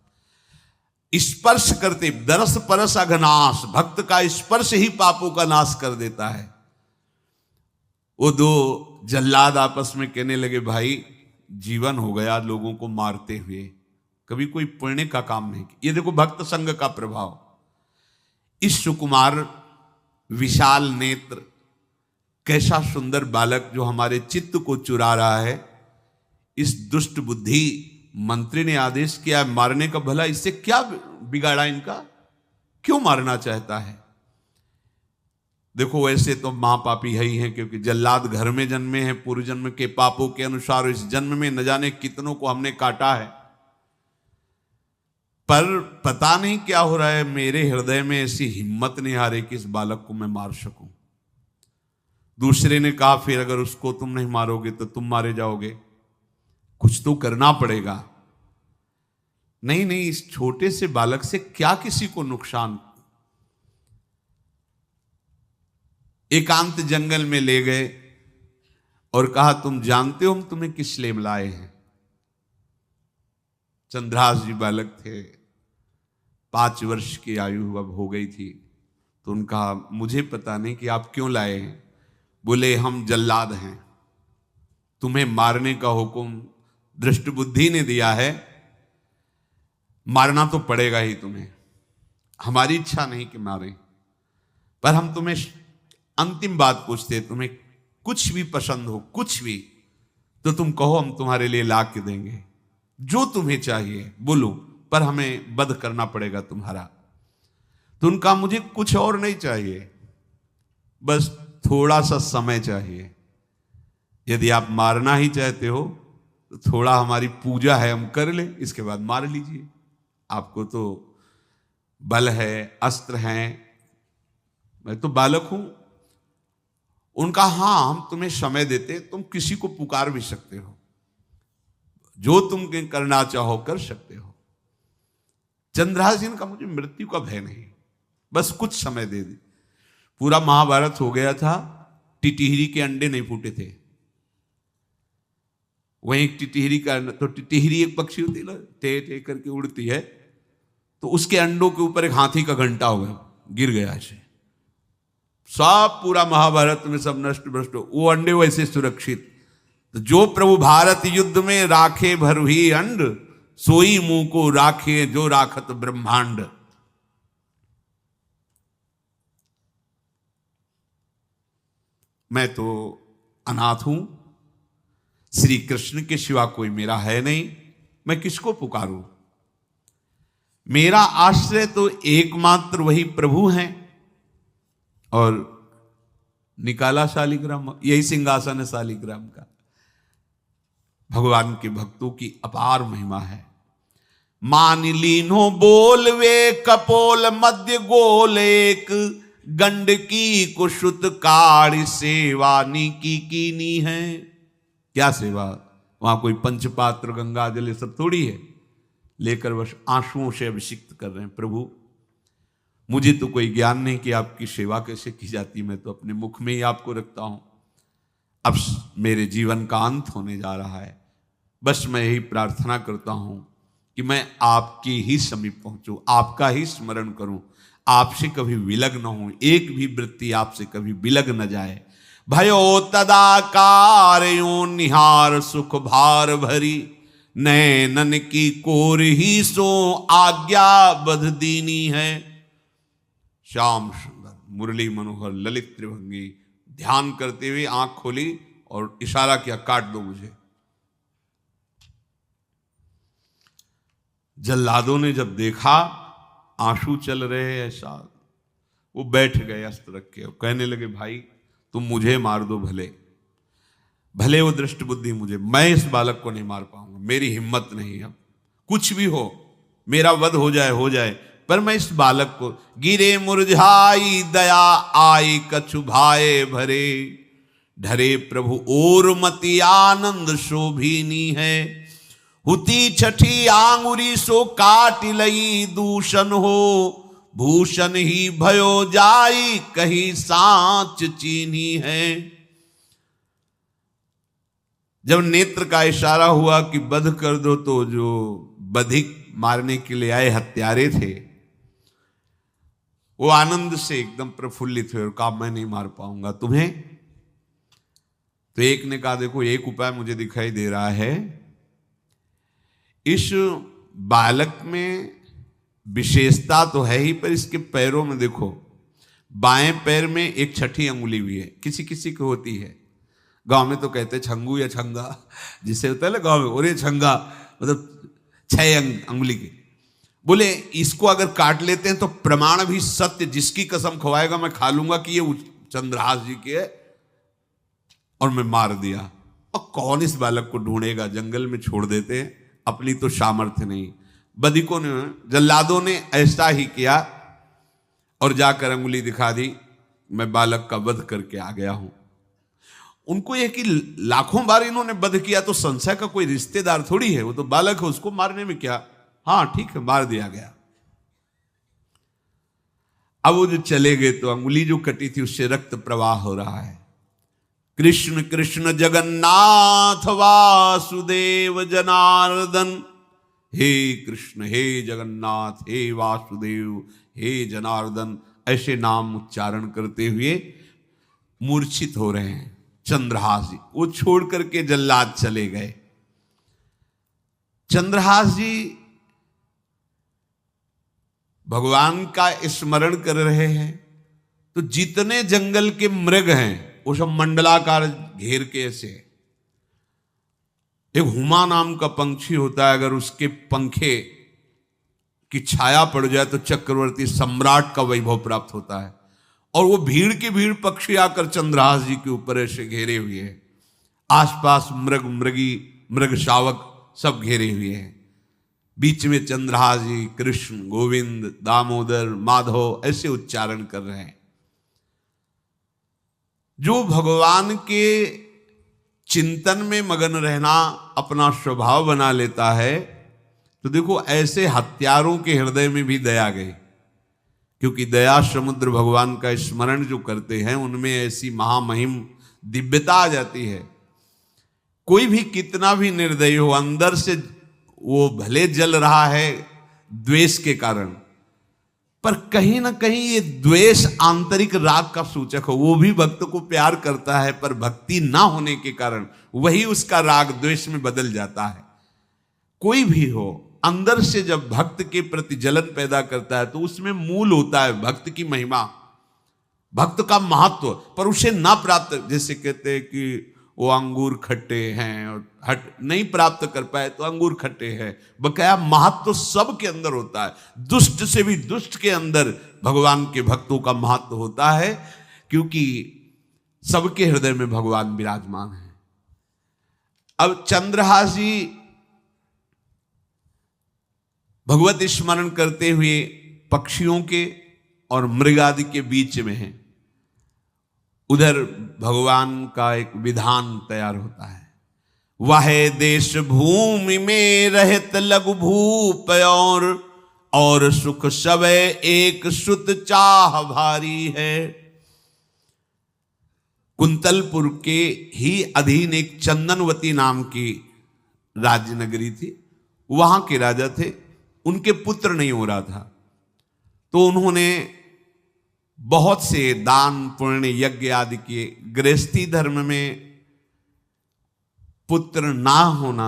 स्पर्श करते, दरस परस अघनाश, भक्त का स्पर्श ही पापों का नाश कर देता है। वो दो जल्लाद आपस में कहने लगे, भाई जीवन हो गया लोगों को मारते हुए, कभी कोई पुण्य का काम नहीं किया। ये देखो भक्त संग का प्रभाव। इस सुकुमार विशाल नेत्र, कैसा सुंदर बालक जो हमारे चित्त को चुरा रहा है, इस दुष्ट बुद्धि मंत्री ने आदेश किया मारने का, भला इससे क्या बिगाड़ा इनका, क्यों मारना चाहता है? देखो वैसे तो मां पापी है ही है, क्योंकि जल्लाद घर में जन्मे हैं, पूर्व जन्म के पापों के अनुसार इस जन्म में न जाने कितनों को हमने काटा है। पर पता नहीं क्या हो रहा है, मेरे हृदय में ऐसी हिम्मत नहीं आ रही कि इस बालक को मैं मार सकूं। दूसरे ने कहा फिर अगर उसको तुम नहीं मारोगे तो तुम मारे जाओगे, कुछ तो करना पड़ेगा। नहीं नहीं, इस छोटे से बालक से क्या किसी को नुकसान। एकांत जंगल में ले गए और कहा तुम जानते हो हम तुम्हें किस लिए लाए हैं? चंद्रहास जी बालक थे, 5 वर्ष की आयु अब हो गई थी। तो उनका मुझे पता नहीं कि आप क्यों लाए हैं। बोले हम जल्लाद हैं, तुम्हें मारने का हुक्म दृष्ट बुद्धि ने दिया है, मारना तो पड़ेगा ही तुम्हें। हमारी इच्छा नहीं कि मारें, पर हम तुम्हें अंतिम बात पूछते, तुम्हें कुछ भी पसंद हो, कुछ भी, तो तुम कहो, हम तुम्हारे लिए ला के देंगे जो तुम्हें चाहिए, बोलो, पर हमें वध करना पड़ेगा तुम्हारा। तो उनका मुझे कुछ और नहीं चाहिए, बस थोड़ा सा समय चाहिए। यदि आप मारना ही चाहते हो तो थोड़ा हमारी पूजा है हम कर ले, इसके बाद मार लीजिए। आपको तो बल है, अस्त्र हैं, मैं तो बालक हूं। उनका हां हम तुम्हें समय देते, तुम किसी को पुकार भी सकते हो, जो तुम करना चाहो कर सकते हो। चंद्रहास जी का मुझे मृत्यु का भय नहीं, बस कुछ समय दे दे। पूरा महाभारत हो गया था, टिटिहरी के अंडे नहीं फूटे थे। वहीं टिटिहरी का, तो टिटिहरी एक पक्षी होती है, टे टे करके उड़ती है, तो उसके अंडों के ऊपर एक हाथी का घंटा हो गया, गिर गया ऐसे। सब पूरा महाभारत में सब नष्ट भ्रष्ट, वो अंडे वैसे सुरक्षित। तो जो प्रभु भारत युद्ध में राखे भरही अंड, सोई मुंह को राखे जो राखत ब्रह्मांड। मैं तो अनाथ हूं, श्री कृष्ण के सिवा कोई मेरा है नहीं, मैं किसको पुकारूं? मेरा आश्रय तो एकमात्र वही प्रभु हैं। और निकाला शालिग्राम, यही सिंहासन है शालिग्राम का। भगवान के भक्तों की अपार महिमा है। मान लीनो बोल वे कपोल मध्य गोल, एक गंडकी कुशुत कारी सेवा नी कीनी है। क्या सेवा? वहां कोई पंचपात्र गंगा जल सब थोड़ी है, लेकर बस आंसुओं से अभिषिक्त कर रहे हैं। प्रभु मुझे तो कोई ज्ञान नहीं कि आपकी सेवा कैसे की जाती, मैं तो अपने मुख में ही आपको रखता हूं। अब मेरे जीवन का अंत होने जा रहा है, बस मैं यही प्रार्थना करता हूं कि मैं आपके ही समीप पहुंचूं, आपका ही स्मरण करूं, आपसे कभी विलग न हूं, एक भी वृत्ति आपसे कभी विलग न जाए। भयो तदाकार यो निहार सुख भार भरी, नैनन की कोर ही सो आज्ञा बध दीनी है। श्याम सुंदर मुरली मनोहर ललित त्रिभंगी ध्यान करते हुए आंख खोली और इशारा किया, काट दो मुझे। जल्लादों ने जब देखा आंसू चल रहे ऐसा, वो बैठ गए अस्त्र रख के, कहने लगे भाई तुम मुझे मार दो, भले भले वो दृष्ट बुद्धि मुझे, मैं इस बालक को नहीं मार पाऊंगा, मेरी हिम्मत नहीं। अब कुछ भी हो, मेरा वध हो जाए, पर मैं इस बालक को, गिरे मुरझाई दया आई कछु भाए भरे, ढरे प्रभु और मति आनंद शोभिनी है। हुती छठी आंगुरी सो काट लई दूषण हो, भूषण ही भयो जाई कहीं सांच चीनी है। जब नेत्र का इशारा हुआ कि वध कर दो, तो जो बधिक मारने के लिए आए हत्यारे थे वो आनंद से एकदम प्रफुल्लित हुए और कहा मैं नहीं मार पाऊंगा तुम्हें। तो एक ने कहा देखो एक उपाय मुझे दिखाई दे रहा है, इस बालक में विशेषता तो है ही, पर इसके पैरों में देखो, बाएं पैर में एक छठी अंगुली भी है, किसी किसी को होती है। गांव में तो कहते छंगू या छंगा, जिससे होता है ना गांव में, और ये छंगा मतलब 6 अंगुली के, बोले इसको अगर काट लेते हैं तो प्रमाण भी सत्य, जिसकी कसम खवाएगा मैं खा लूंगा कि ये चंद्रहास जी के, और मैं मार दिया। और कौन इस बालक को ढूंढेगा, जंगल में छोड़ देते हैं, अपनी तो सामर्थ्य नहीं। बदिकों ने, जल्लादों ने ऐसा ही किया और जाकर अंगुली दिखा दी, मैं बालक का वध करके आ गया हूं। उनको यह कि लाखों बार इन्होंने वध किया तो संशय का कोई रिश्तेदार थोड़ी है, वो तो बालक है, उसको मारने में क्या, हाँ ठीक है मार दिया गया। अब वो जो चले गए तो अंगुली जो कटी थी उससे रक्त प्रवाह हो रहा है। कृष्ण कृष्ण जगन्नाथ वासुदेव जनार्दन, हे कृष्ण हे जगन्नाथ हे वासुदेव हे जनार्दन, ऐसे नाम उच्चारण करते हुए मूर्छित हो रहे हैं चंद्रहास जी। वो छोड़ करके जल्लाद चले गए। चंद्रहास जी भगवान का स्मरण कर रहे हैं तो जितने जंगल के मृग हैं वो सब मंडलाकार घेर के ऐसे। एक हुमा नाम का पंछी होता है, अगर उसके पंखे की छाया पड़ जाए तो चक्रवर्ती सम्राट का वैभव प्राप्त होता है। और वो भीड़ की भीड़ पक्षी आकर चंद्रहास जी के ऊपर ऐसे घेरे हुए हैं। आसपास मृग मृगी मृग शावक सब घेरे हुए हैं। बीच में चंद्रहास जी कृष्ण गोविंद दामोदर माधव ऐसे उच्चारण कर रहे हैं। जो भगवान के चिंतन में मगन रहना अपना स्वभाव बना लेता है, तो देखो ऐसे हत्यारों के हृदय में भी दया गई, क्योंकि दया समुद्र भगवान का स्मरण जो करते हैं उनमें ऐसी महामहिम दिव्यता आ जाती है। कोई भी कितना भी निर्दयी हो, अंदर से वो भले जल रहा है द्वेष के कारण, पर कहीं ना कहीं ये द्वेष आंतरिक राग का सूचक हो। वो भी भक्त को प्यार करता है, पर भक्ति ना होने के कारण वही उसका राग द्वेष में बदल जाता है। कोई भी हो, अंदर से जब भक्त के प्रति जलन पैदा करता है तो उसमें मूल होता है भक्त की महिमा, भक्त का महत्व, पर उसे ना प्राप्त, जैसे कहते हैं कि वो अंगूर खट्टे हैं और हट नहीं प्राप्त कर पाए तो अंगूर खट्टे हैं, बकाया महत्व सब के अंदर होता है। दुष्ट से भी दुष्ट के अंदर भगवान के भक्तों का महत्व होता है, क्योंकि सबके हृदय में भगवान विराजमान है। अब चंद्रहास जी भगवत स्मरण करते हुए पक्षियों के और मृग आदि के बीच में हैं। उधर भगवान का एक विधान तैयार होता है, वह देश भूमि में रहत लघु भूप और सुख सवै एक सुत चाह भारी है। कुंतलपुर के ही अधीन एक चंदनवती नाम की राज्य नगरी थी। वहां के राजा थे, उनके पुत्र नहीं हो रहा था, तो उन्होंने बहुत से दान पुण्य यज्ञ आदि किए। गृहस्थी धर्म में पुत्र ना होना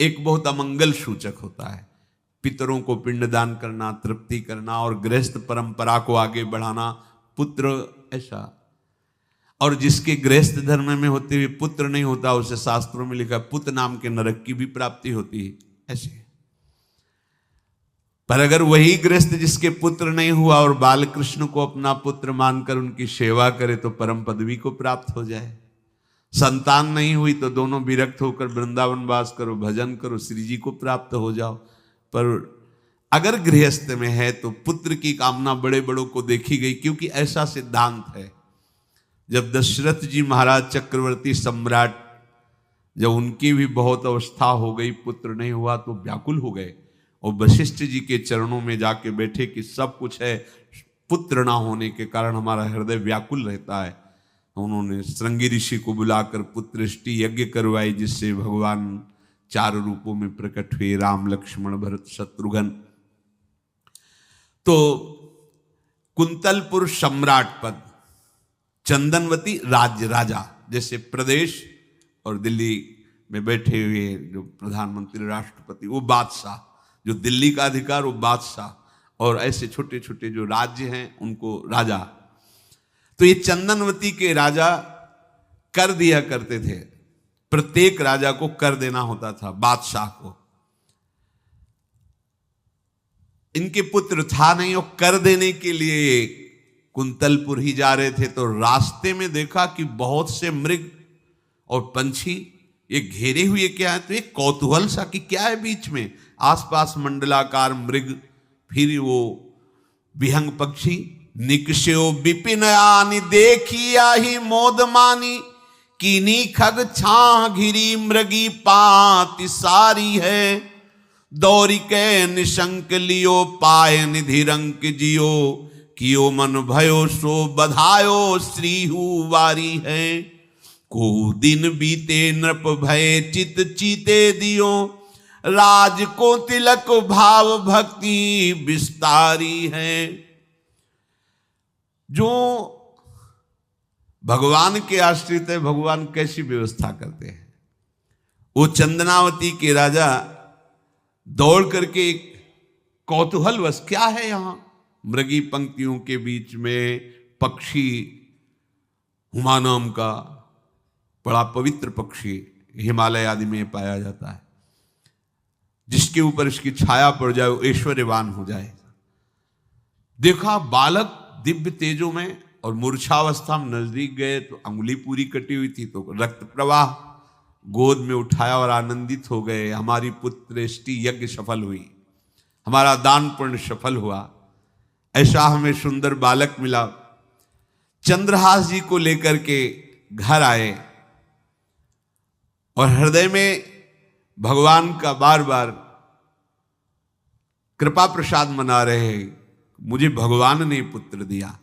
एक बहुत अमंगल सूचक होता है। पितरों को पिंडदान करना, तृप्ति करना और गृहस्थ परंपरा को आगे बढ़ाना, पुत्र ऐसा। और जिसके गृहस्थ धर्म में होते हुए पुत्र नहीं होता, उसे शास्त्रों में लिखा पुत्र नाम के नरक की भी प्राप्ति होती है ऐसे। पर अगर वही गृहस्थ जिसके पुत्र नहीं हुआ और बाल कृष्ण को अपना पुत्र मानकर उनकी सेवा करे तो परम पदवी को प्राप्त हो जाए। संतान नहीं हुई तो दोनों विरक्त होकर वृंदावन वास करो, भजन करो, श्री जी को प्राप्त हो जाओ। पर अगर गृहस्थ में है तो पुत्र की कामना बड़े बड़ों को देखी गई, क्योंकि ऐसा सिद्धांत है। जब दशरथ जी महाराज चक्रवर्ती सम्राट, जब उनकी भी बहुत अवस्था हो गई, पुत्र नहीं हुआ तो व्याकुल हो गए और वशिष्ठ जी के चरणों में जाके बैठे कि सब कुछ है, पुत्र ना होने के कारण हमारा हृदय व्याकुल रहता है। उन्होंने श्रृंगी ऋषि को बुलाकर पुत्रष्टि यज्ञ करवाई, जिससे भगवान 4 रूपों में प्रकट हुए, राम लक्ष्मण भरत शत्रुघ्न। तो कुंतलपुर सम्राट पद, चंदनवती राज्य राजा, जैसे प्रदेश, और दिल्ली में बैठे हुए जो प्रधानमंत्री राष्ट्रपति वो बादशाह, जो दिल्ली का अधिकार वो बादशाह, और ऐसे छोटे छोटे जो राज्य हैं उनको राजा। तो ये चंदनवती के राजा कर दिया करते थे, प्रत्येक राजा को कर देना होता था बादशाह को। इनके पुत्र था नहीं और कर देने के लिए कुंतलपुर ही जा रहे थे, तो रास्ते में देखा कि बहुत से मृग और पंछी ये घेरे हुए क्या है, तो एक कौतूहल सा कि क्या है बीच में, आसपास मंडलाकार मृग, फिर वो विहंग पक्षी। निकष्यो विपिन आनि देखिया ही मोद मानी, कीनी खग छा घिरी मृगी पाति सारी है। दौरी के निशंक लियो पाए निधि रंक जियो, कियो मन भयो सो बधायो श्रीहु वारी है। को दिन बीते नृप भय चित चीते दियो, राज को तिलक भाव भक्ति विस्तारी है। जो भगवान के आश्रित है, भगवान कैसी व्यवस्था करते हैं। वो चंदनावती के राजा दौड़ करके एक कौतूहलवश, क्या है यहां, मृगी पंक्तियों के बीच में पक्षी, हुमा नाम का बड़ा पवित्र पक्षी हिमालय आदि में पाया जाता है, जिसके ऊपर इसकी छाया पड़ जाए वो ऐश्वर्यवान हो जाए। देखा बालक दिव्य तेजों में, और मूर्छावस्था में नजदीक गए तो अंगुली पूरी कटी हुई थी, तो रक्त प्रवाह, गोद में उठाया और आनंदित हो गए, हमारी पुत्रेष्टि यज्ञ सफल हुई, हमारा दान पुण्य सफल हुआ, ऐसा हमें सुंदर बालक मिला। चंद्रहास जी को लेकर के घर आए और हृदय में भगवान का बार बार कृपा प्रसाद मना रहे हैं, मुझे भगवान ने पुत्र दिया।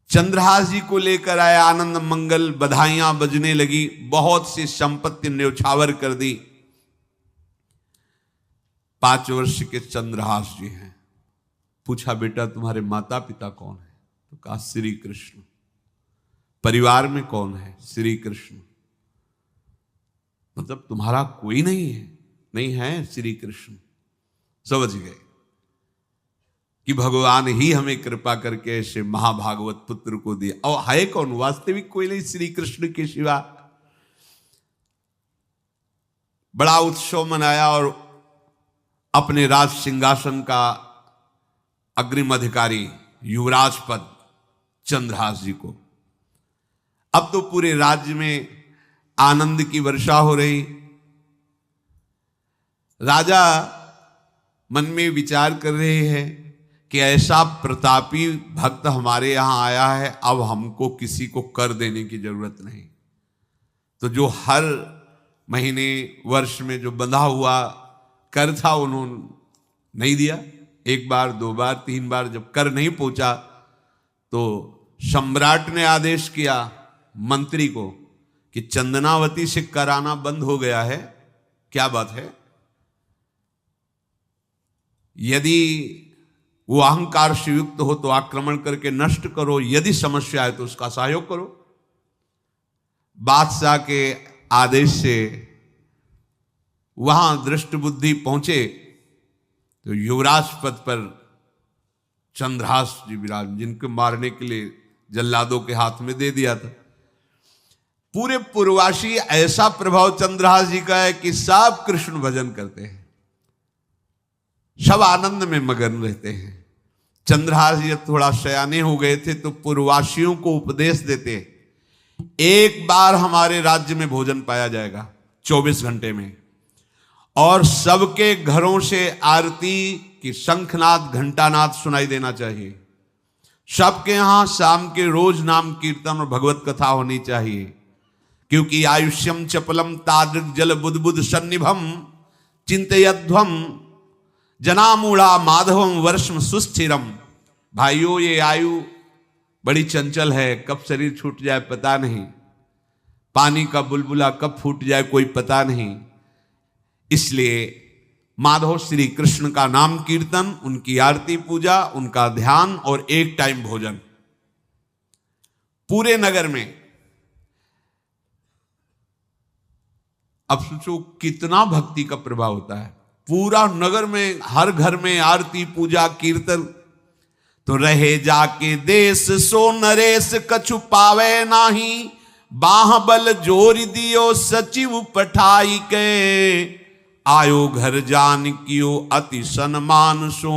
चंद्रहास जी को लेकर आए, आनंद मंगल बधाइयां बजने लगी, बहुत सी संपत्ति न्यौछावर कर दी। 5 वर्ष के चंद्रहास जी हैं। पूछा बेटा तुम्हारे माता पिता कौन है, तो कहा श्री कृष्ण। परिवार में कौन है, श्री कृष्ण। मतलब तुम्हारा कोई नहीं है, नहीं है श्री कृष्ण। समझ गए कि भगवान ही हमें कृपा करके ऐसे महाभागवत पुत्र को दिया। और है कौन, वास्तविक कोई नहीं श्री कृष्ण के सिवा। बड़ा उत्सव मनाया और अपने राज सिंहासन का अग्रिम अधिकारी युवराज पद चंद्रहास जी को। अब तो पूरे राज्य में आनंद की वर्षा हो रही। राजा मन में विचार कर रहे हैं कि ऐसा प्रतापी भक्त हमारे यहां आया है, अब हमको किसी को कर देने की जरूरत नहीं। तो जो हर महीने वर्ष में जो बंधा हुआ कर था उन्होंने नहीं दिया। 1 बार 2 बार 3 बार जब कर नहीं पहुंचा तो सम्राट ने आदेश किया मंत्री को कि चंदनावती से कर आना बंद हो गया है। क्या बात है? यदि वो अहंकार से युक्त हो तो आक्रमण करके नष्ट करो, यदि समस्या है तो उसका सहयोग करो। बादशाह के आदेश से वहां दृष्ट बुद्धि पहुंचे तो युवराज पद पर चंद्रहास जी विराज, जिनको मारने के लिए जल्लादों के हाथ में दे दिया था। पूरे पूर्वासी ऐसा प्रभाव चंद्रहास जी का है कि सब कृष्ण भजन करते हैं, सब आनंद में मगन रहते हैं। चंद्रहास जी थोड़ा सयाने हो गए थे तो पूर्ववासियों को उपदेश देते, एक बार हमारे राज्य में भोजन पाया जाएगा 24 घंटे में, और सबके घरों से आरती की शंखनाद घंटानाद सुनाई देना चाहिए। सबके यहां शाम के रोज नाम कीर्तन और भगवत कथा होनी चाहिए, क्योंकि आयुष्यम चपलम तादृक जल बुद्बुद सन्निभम चिंतयध्वम जनामूढ़ा माधवम वर्षम सुस्थिरम। भाइयों, ये आयु बड़ी चंचल है, कब शरीर छूट जाए पता नहीं, पानी का बुलबुला कब फूट जाए कोई पता नहीं। इसलिए माधव श्री कृष्ण का नाम कीर्तन, उनकी आरती पूजा, उनका ध्यान और एक टाइम भोजन पूरे नगर में। अब सोचो कितना भक्ति का प्रभाव होता है। पूरा नगर में हर घर में आरती पूजा कीर्तन। तो रहे जाके देश सो नरेश कछु पावे नाही, बाह बल जोर दियो सचिव पठाई के, आयो घर जान कियो अति सन्मान सो,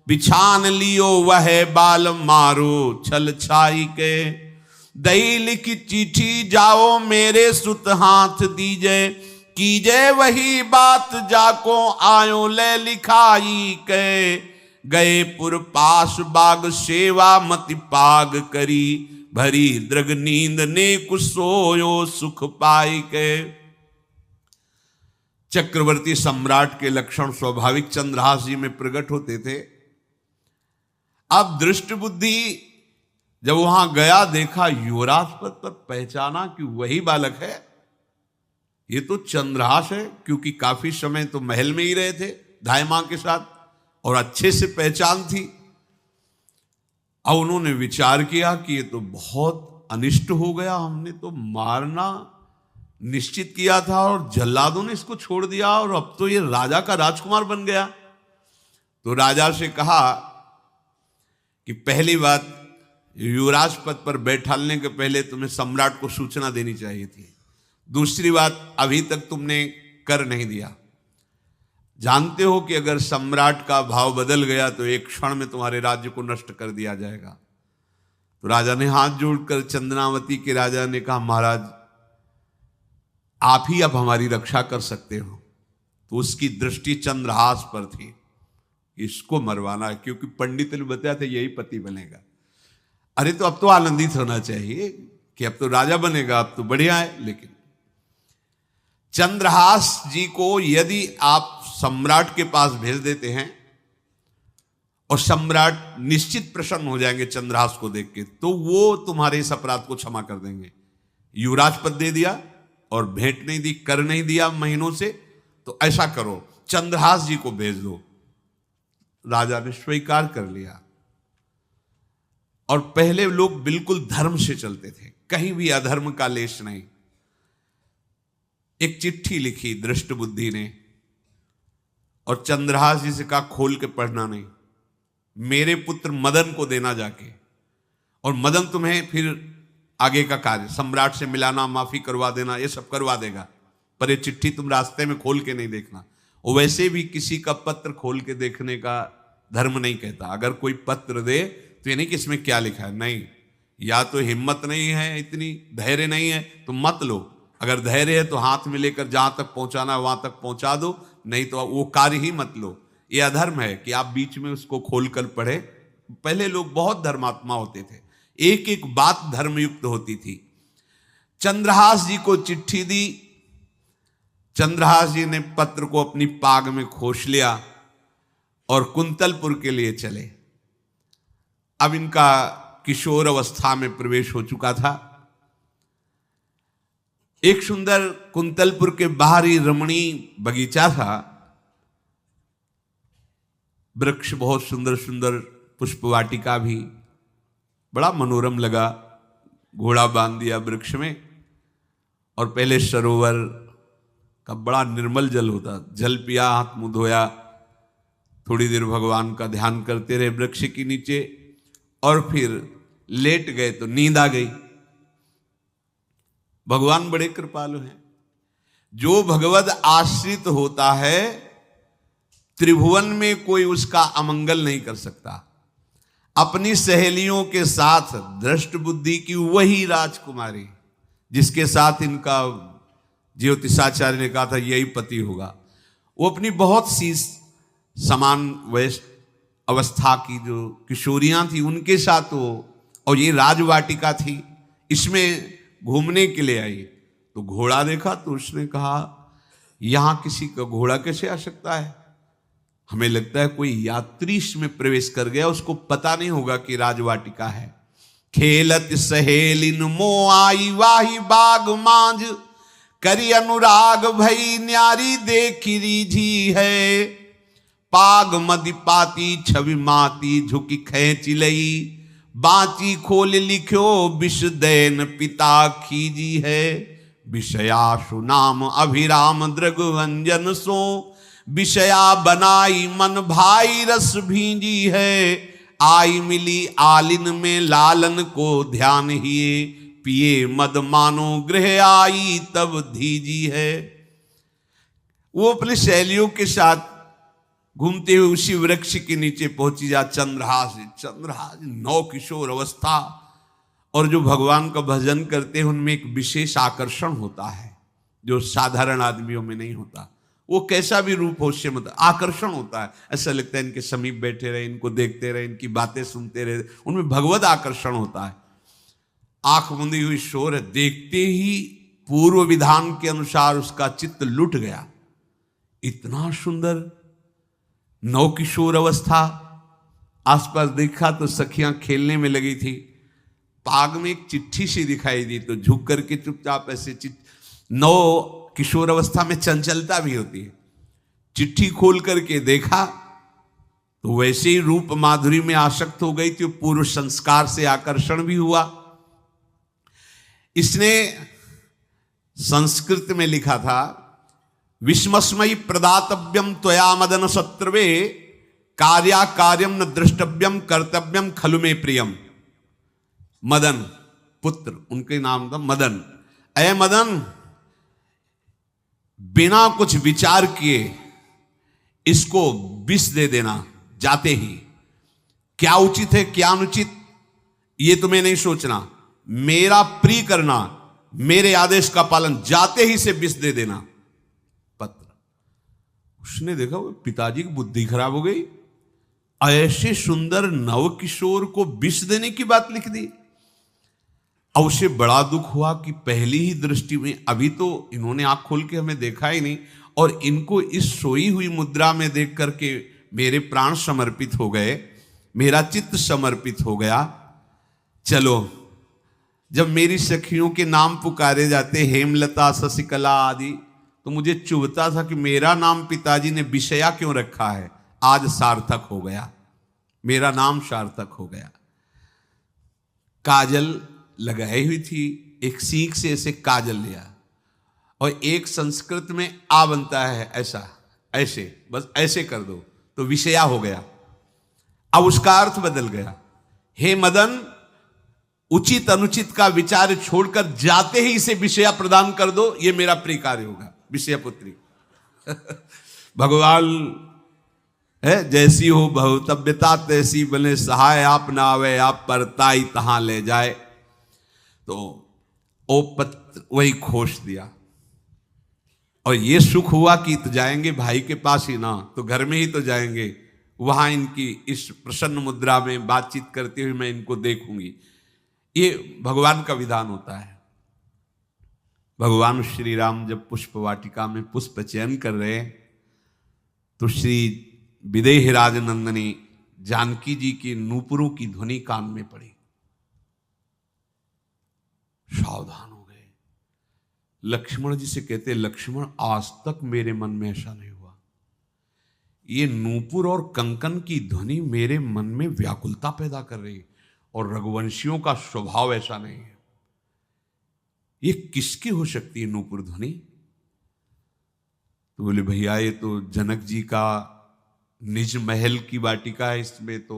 बिछान लियो वह बाल मारो छल छाई के। दई लिखी चिट्ठी जाओ मेरे सुत हाथ दीजे, कीजे वही बात जाको आयो ले लिखाई के। गए पुर पास बाग सेवा मति पाग करी, भरी दृग नींद ने कुछ सोयो सुख पाई के। चक्रवर्ती सम्राट के लक्षण स्वाभाविक चंद्रहास जी में प्रकट होते थे। अब दृष्ट बुद्धि जब वहां गया, देखा युवराज पद पर, पहचाना कि वही बालक है, ये तो चंद्रहास है, क्योंकि काफी समय तो महल में ही रहे थे धाय मां के साथ और अच्छे से पहचान थी। अब उन्होंने विचार किया कि ये तो बहुत अनिष्ट हो गया, हमने तो मारना निश्चित किया था और जल्लादों ने इसको छोड़ दिया और अब तो ये राजा का राजकुमार बन गया। तो राजा से कहा कि पहली बात, युवराज पद पर बैठालने के पहले तुम्हें सम्राट को सूचना देनी चाहिए थी। दूसरी बात, अभी तक तुमने कर नहीं दिया। जानते हो कि अगर सम्राट का भाव बदल गया तो एक क्षण में तुम्हारे राज्य को नष्ट कर दिया जाएगा। तो राजा ने हाथ जोड़कर चंद्रावती के राजा ने कहा, महाराज आप ही अब हमारी रक्षा कर सकते हो। तो उसकी दृष्टि चंद्रहास पर थी, इसको मरवाना है, क्योंकि पंडित ने बताया था यही पति बनेगा। अरे तो अब तो आनंदित होना चाहिए कि अब तो राजा बनेगा, अब तो बढ़िया है। लेकिन चंद्रहास जी को यदि आप सम्राट के पास भेज देते हैं और सम्राट निश्चित प्रसन्न हो जाएंगे चंद्रहास को देख के, तो वो तुम्हारे इस अपराध को क्षमा कर देंगे। युवराज पद दे दिया और भेंट नहीं दी, कर नहीं दिया महीनों से, तो ऐसा करो चंद्रहास जी को भेज दो। राजा ने स्वीकार कर लिया। और पहले लोग बिल्कुल धर्म से चलते थे, कहीं भी अधर्म का लेश नहीं। एक चिट्ठी लिखी दृष्ट बुद्धि ने और चंद्रहास जी से कहा खोल के पढ़ना नहीं, मेरे पुत्र मदन को देना जाके, और मदन तुम्हें फिर आगे का कार्य सम्राट से मिलाना, माफी करवा देना, ये सब करवा देगा। पर ये चिट्ठी तुम रास्ते में खोल के नहीं देखना। और वैसे भी किसी का पत्र खोल के देखने का धर्म नहीं कहता। अगर कोई पत्र दे तो ये नहीं कि इसमें क्या लिखा है, नहीं, या तो हिम्मत नहीं है, इतनी धैर्य नहीं है तो मत लो। अगर धैर्य है तो हाथ में लेकर जहां तक पहुंचाना है वहां तक पहुंचा दो, नहीं तो वो कार्य ही मत लो। ये अधर्म है कि आप बीच में उसको खोलकर पढ़े। पहले लोग बहुत धर्मात्मा होते थे, एक एक बात धर्मयुक्त होती थी। चंद्रहास जी को चिट्ठी दी, चंद्रहास जी ने पत्र को अपनी पाग में खोस लिया और कुंतलपुर के लिए चले। अब इनका किशोर अवस्था में प्रवेश हो चुका था। एक सुंदर कुंतलपुर के बाहरी रमणीय बगीचा था, वृक्ष बहुत सुंदर सुंदर, पुष्प वाटिका भी, बड़ा मनोरम लगा। घोड़ा बांध दिया वृक्ष में और पहले सरोवर का बड़ा निर्मल जल होता, जल पिया, हाथ मुंह धोया, थोड़ी देर भगवान का ध्यान करते रहे वृक्ष के नीचे और फिर लेट गए तो नींद आ गई। भगवान बड़े कृपालु हैं। जो भगवद आश्रित होता है त्रिभुवन में कोई उसका अमंगल नहीं कर सकता। अपनी सहेलियों के साथ दृष्ट बुद्धि की वही राजकुमारी जिसके साथ इनका ज्योतिषाचार्य ने कहा था यही पति होगा, वो अपनी बहुत सी समान वयस्क अवस्था की जो किशोरियां थी उनके साथ वो, और ये राजवाटिका थी, इसमें घूमने के लिए आई। तो घोड़ा देखा तो उसने कहा यहां किसी का घोड़ा कैसे आ सकता है, हमें लगता है कोई यात्री इसमें प्रवेश कर गया, उसको पता नहीं होगा कि राजवाटिका है। खेलत सहेलिन मो आई वाही बाग मांझ, करी अनुराग भई न्यारी देखी रीझी है। पाग मदि पाती छवि माती झुकी खेच लई, बाची खोल लिख्यो विष दैन पिता खीजी है। विषयाशु नाम अभिराम दृग व्यंजन सो, विषया बनाई मन भाई रस भींजी है। आई मिली आलिन में लालन को ध्यान हिए, पिए मद मानो गृह आई तब धीजी है। वो अपने सहेलियों के साथ घूमते हुए उसी वृक्ष के नीचे पहुंची जा चंद्रहास। चंद्रहास नौ किशोर अवस्था, और जो भगवान का भजन करते हैं उनमें एक विशेष आकर्षण होता है जो साधारण आदमियों में नहीं होता। वो कैसा भी रूप हो उससे मतलब आकर्षण होता है। ऐसा लगता है इनके समीप बैठे रहे, इनको देखते रहे, इनकी बातें सुनते रहे, उनमें भगवत आकर्षण होता है। आंख मुंदी हुई शोर है, देखते ही पूर्व विधान के अनुसार उसका चित्त लुट गया। इतना सुंदर नौ किशोर अवस्था। आसपास देखा तो सखियां खेलने में लगी थी। पाग में एक चिट्ठी सी दिखाई दी तो झुक करके चुपचाप ऐसे नौ किशोर अवस्था में चंचलता भी होती है। चिट्ठी खोल करके देखा तो वैसे ही रूप माधुरी में आसक्त हो गई थी। पूर्व संस्कार से आकर्षण भी हुआ। इसने संस्कृत में लिखा था, विस्मस्मयी प्रदातव्यम त्वया मदन शत्रुवे कार्या कार्यम न द्रष्टव्यम कर्तव्यम खलु में प्रियम। मदन पुत्र, उनके नाम था मदन। अय मदन, बिना कुछ विचार किए इसको विष दे देना जाते ही। क्या उचित है क्या अनुचित ये तुम्हें नहीं सोचना, मेरा प्रिय करना, मेरे आदेश का पालन, जाते ही से विष दे देना। पत्र। उसने देखा वो पिताजी की बुद्धि खराब हो गई। ऐसे सुंदर नव किशोर को विष देने की बात लिख दी। अब उसे बड़ा दुख हुआ कि पहली ही दृष्टि में, अभी तो इन्होंने आंख खोल के हमें देखा ही नहीं, और इनको इस सोई हुई मुद्रा में देख करके मेरे प्राण समर्पित हो गए, मेरा चित्त समर्पित हो गया। चलो, जब मेरी सखियों के नाम पुकारे जाते, हेमलता, शशिकला आदि, तो मुझे चुभता था कि मेरा नाम पिताजी ने विषया क्यों रखा है। आज सार्थक हो गया, मेरा नाम सार्थक हो गया। काजल लगाई हुई थी, एक सीख से ऐसे काजल लिया, और एक संस्कृत में आ बनता है ऐसा, ऐसे, बस ऐसे कर दो तो विषया हो गया। अब उसका अर्थ बदल गया। हे मदन, उचित अनुचित का विचार छोड़कर जाते ही इसे विषया प्रदान कर दो, ये मेरा प्रिय कार्य होगा। विषया पुत्री भगवान है, जैसी हो भवतव्यता तैसी बने सहाय, आप ना आवे आप परताई तहां ले जाए। तो ओ पत्र वही खोस दिया, और ये सुख हुआ कि तो जाएंगे भाई के पास ही ना, तो घर में ही तो जाएंगे, वहां इनकी इस प्रसन्न मुद्रा में बातचीत करते हुए मैं इनको देखूंगी। ये भगवान का विधान होता है। भगवान श्री राम जब पुष्प वाटिका में पुष्प चयन कर रहे तो श्री विदेह राजनंदनी जानकी जी की नूपुरों की ध्वनि कान में पड़ी। सावधान हो गए। लक्ष्मण जी से कहते, लक्ष्मण, आज तक मेरे मन में ऐसा नहीं हुआ। ये नूपुर और कंकन की ध्वनि मेरे मन में व्याकुलता पैदा कर रही, और रघुवंशियों का स्वभाव ऐसा नहीं है। ये किसकी हो सकती है नूपुर ध्वनि? तो बोले, भैया ये तो जनक जी का निज महल की वाटिका है, इसमें तो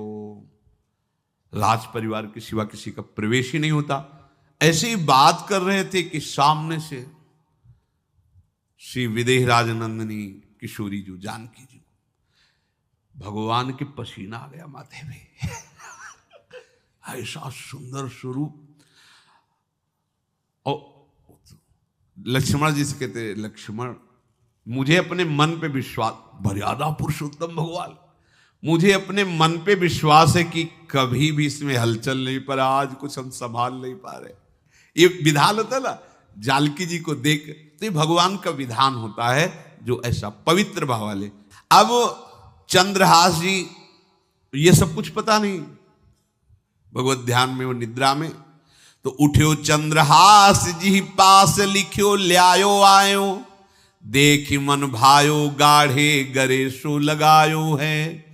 राज परिवार के सिवा किसी का प्रवेश ही नहीं होता। ऐसे ही बात कर रहे थे कि सामने से श्री विदेह राजनंदनी किशोरी जी जानकी जी, भगवान के पसीना आ गया माथे में। ऐसा सुंदर स्वरूप। और लक्ष्मण जी से कहते, लक्ष्मण, मुझे अपने मन पे विश्वास, मर्यादा पुरुषोत्तम भगवान, मुझे अपने मन पे विश्वास है कि कभी भी इसमें हलचल नहीं, पर आज कुछ हम संभाल नहीं पा रहे। ये विधान होता है ना, जानकी जी को देख, तो ये भगवान का विधान होता है जो ऐसा पवित्र भाव वाले। अब चंद्रहास जी ये सब कुछ पता नहीं, भगवत ध्यान में वो निद्रा में, तो उठ्यो चंद्रहास जी पास लिख्यो ल्यायो आयो, देख मन भायो गाढ़े गरे सो लगायो है।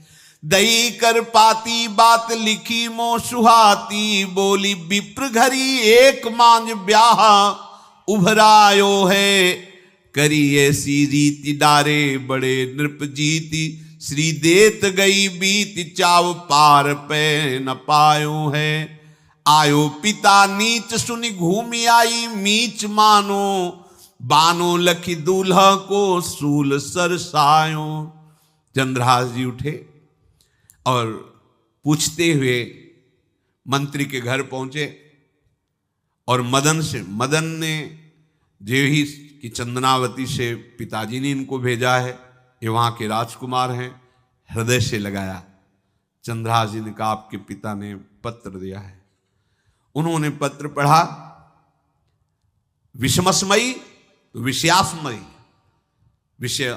दई कर पाती बात लिखी मो सुहाती, बोली विप्र घरी एक मांझ ब्याह उभरायो है। करी ऐसी रीति डारे बड़े नृप जीती, श्री देत गई बीत चाव पार पे न पायो है। आयो पिता नीच सुनि घूमि आई मीच मानो, बानो लखी दूल्हा को सूल सरसायो। चंद्रहास जी उठे और पूछते हुए मंत्री के घर पहुंचे और मदन ने जेही कि चंदनावती से पिताजी ने इनको भेजा है, ये वहां के राजकुमार हैं, हृदय से लगाया। चंद्रहास जी ने कहा आपके पिता ने पत्र दिया है। उन्होंने पत्र पढ़ा, विषमस्मयी तो विषयास्मयी, विषय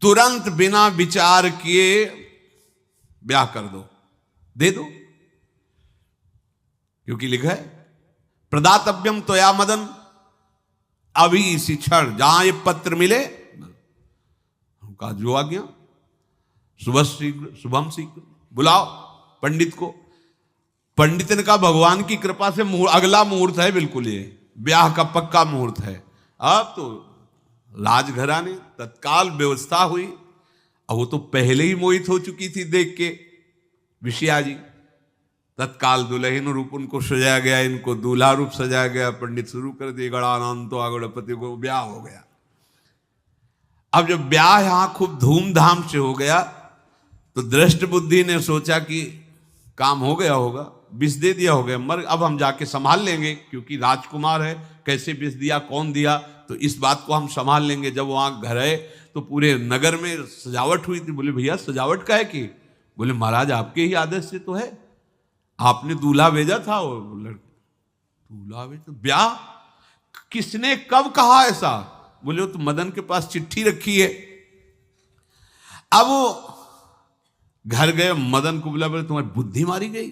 तुरंत बिना विचार किए ब्याह कर दो, दे दो, क्योंकि लिखा है प्रदातव्यम त्वया मदन, अभी इसी क्षण जहां ये पत्र मिले, उनका जो आ गया शुभम शीघ्र बुलाओ पंडित को। पंडित ने कहा भगवान की कृपा से अगला मुहूर्त है, बिल्कुल ये ब्याह का पक्का मुहूर्त है। अब तो राजघराने तत्काल व्यवस्था हुई। अब वो तो पहले ही मोहित हो चुकी थी देख के विषया जी। तत्काल दुल्हन रूप उनको सजाया गया, इनको दूल्हा रूप सजाया गया, पंडित शुरू कर दिए गणानंतो आगणपति को, ब्याह हो गया। अब जब ब्याह यहां खूब धूमधाम से हो गया तो दृष्ट बुद्धि ने सोचा कि काम हो गया होगा, विष दे दिया हो गया, मर अब हम जाके संभाल लेंगे, क्योंकि राजकुमार है, कैसे विष दिया कौन दिया, तो इस बात को हम संभाल लेंगे। जब वहां घर है तो पूरे नगर में सजावट हुई थी। बोले भैया सजावट का है कि? बोले महाराज आपके ही आदेश से तो है, आपने दूल्हा भेजा था। वो दूल्हा भेजा, ब्याह किसने कब कहा ऐसा? बोले वो तो मदन के पास चिट्ठी रखी है। अब वो घर गए, मदन को बोला, बोले तुम्हारी बुद्धि मारी गई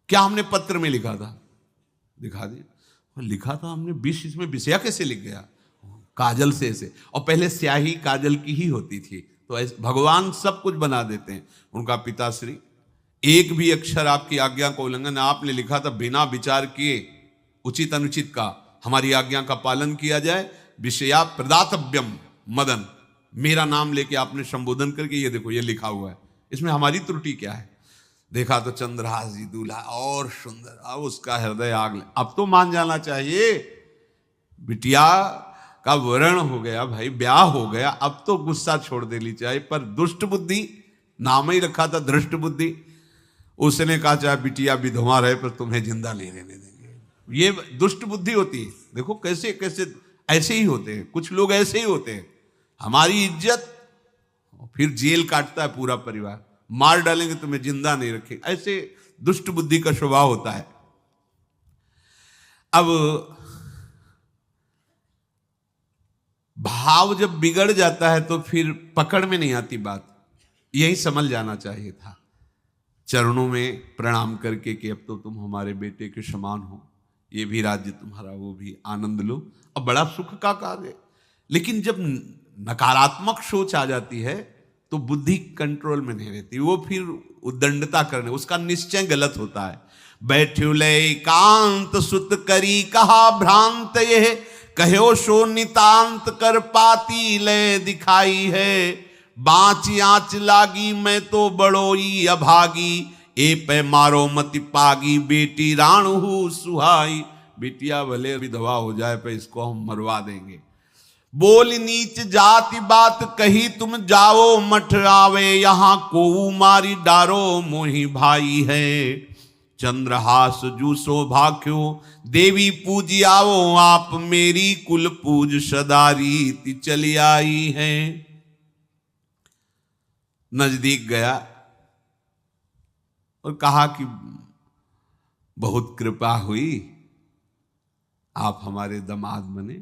क्या? हमने पत्र में लिखा था। दिखा दिया, लिखा था हमने, विष इसमें विषया कैसे लिख गया? काजल से ऐसे, और पहले स्याही काजल की ही होती थी, तो ऐसे भगवान सब कुछ बना देते हैं। उनका पिताश्री एक भी अक्षर आपकी आज्ञा का उल्लंघन, आपने लिखा था बिना विचार किए उचित अनुचित का हमारी आज्ञा का पालन किया जाए। विषया प्रदातव्यम मदन, मेरा नाम लेके आपने संबोधन करके ये देखो ये लिखा हुआ है, इसमें हमारी त्रुटि क्या है? देखा तो चंद्रहास जी दूल्हा और सुंदर, अब उसका हृदय आग ले। अब तो मान जाना चाहिए बिटिया का वरण हो गया भाई, ब्याह हो गया, अब तो गुस्सा छोड़ देनी चाहिए। पर दुष्ट बुद्धि, नाम ही रखा था धृष्ट बुद्धि, उसने कहा चाहे बिटिया विधवा रहे पर तुम्हें जिंदा नहीं रहने देंगे। ये दुष्ट बुद्धि होती है। देखो कैसे कैसे ऐसे ही होते हैं कुछ लोग, ऐसे ही होते हैं, हमारी इज्जत, फिर जेल काटता है पूरा परिवार, मार डालेंगे तुम्हें जिंदा नहीं रखेंगे, ऐसे दुष्ट बुद्धि का स्वभाव होता है। अब भाव जब बिगड़ जाता है तो फिर पकड़ में नहीं आती बात, यही समझ जाना चाहिए था। चरणों में प्रणाम करके कि अब तो तुम हमारे बेटे के समान हो, ये भी राज्य तुम्हारा, वो भी आनंद लो, अब बड़ा सुख का कार्य। लेकिन जब नकारात्मक सोच आ जाती है तो बुद्धि कंट्रोल में नहीं रहती, वो फिर उद्दंडता करने, उसका निश्चय गलत होता है। बैठ्यो ले कांत सुत करी कहा भ्रांत, ये कहो सो नितांत कर पाती ले दिखाई है। बाँच आँच लागी मैं तो बड़ोई अभागी, ए पे मारो मति पागी, बेटी राणु सुहाई। बेटिया भले विधवा हो जाए पर इसको हम मरवा देंगे। बोल नीच जाति बात कही तुम जाओ मठ आवे, यहां को मारी डारो मोही भाई है। चंद्रहास जू सौभाग्यो देवी पूजी आओ, आप मेरी कुल पूज सदारी चली आई है। नजदीक गया और कहा कि बहुत कृपा हुई, आप हमारे दामाद बने,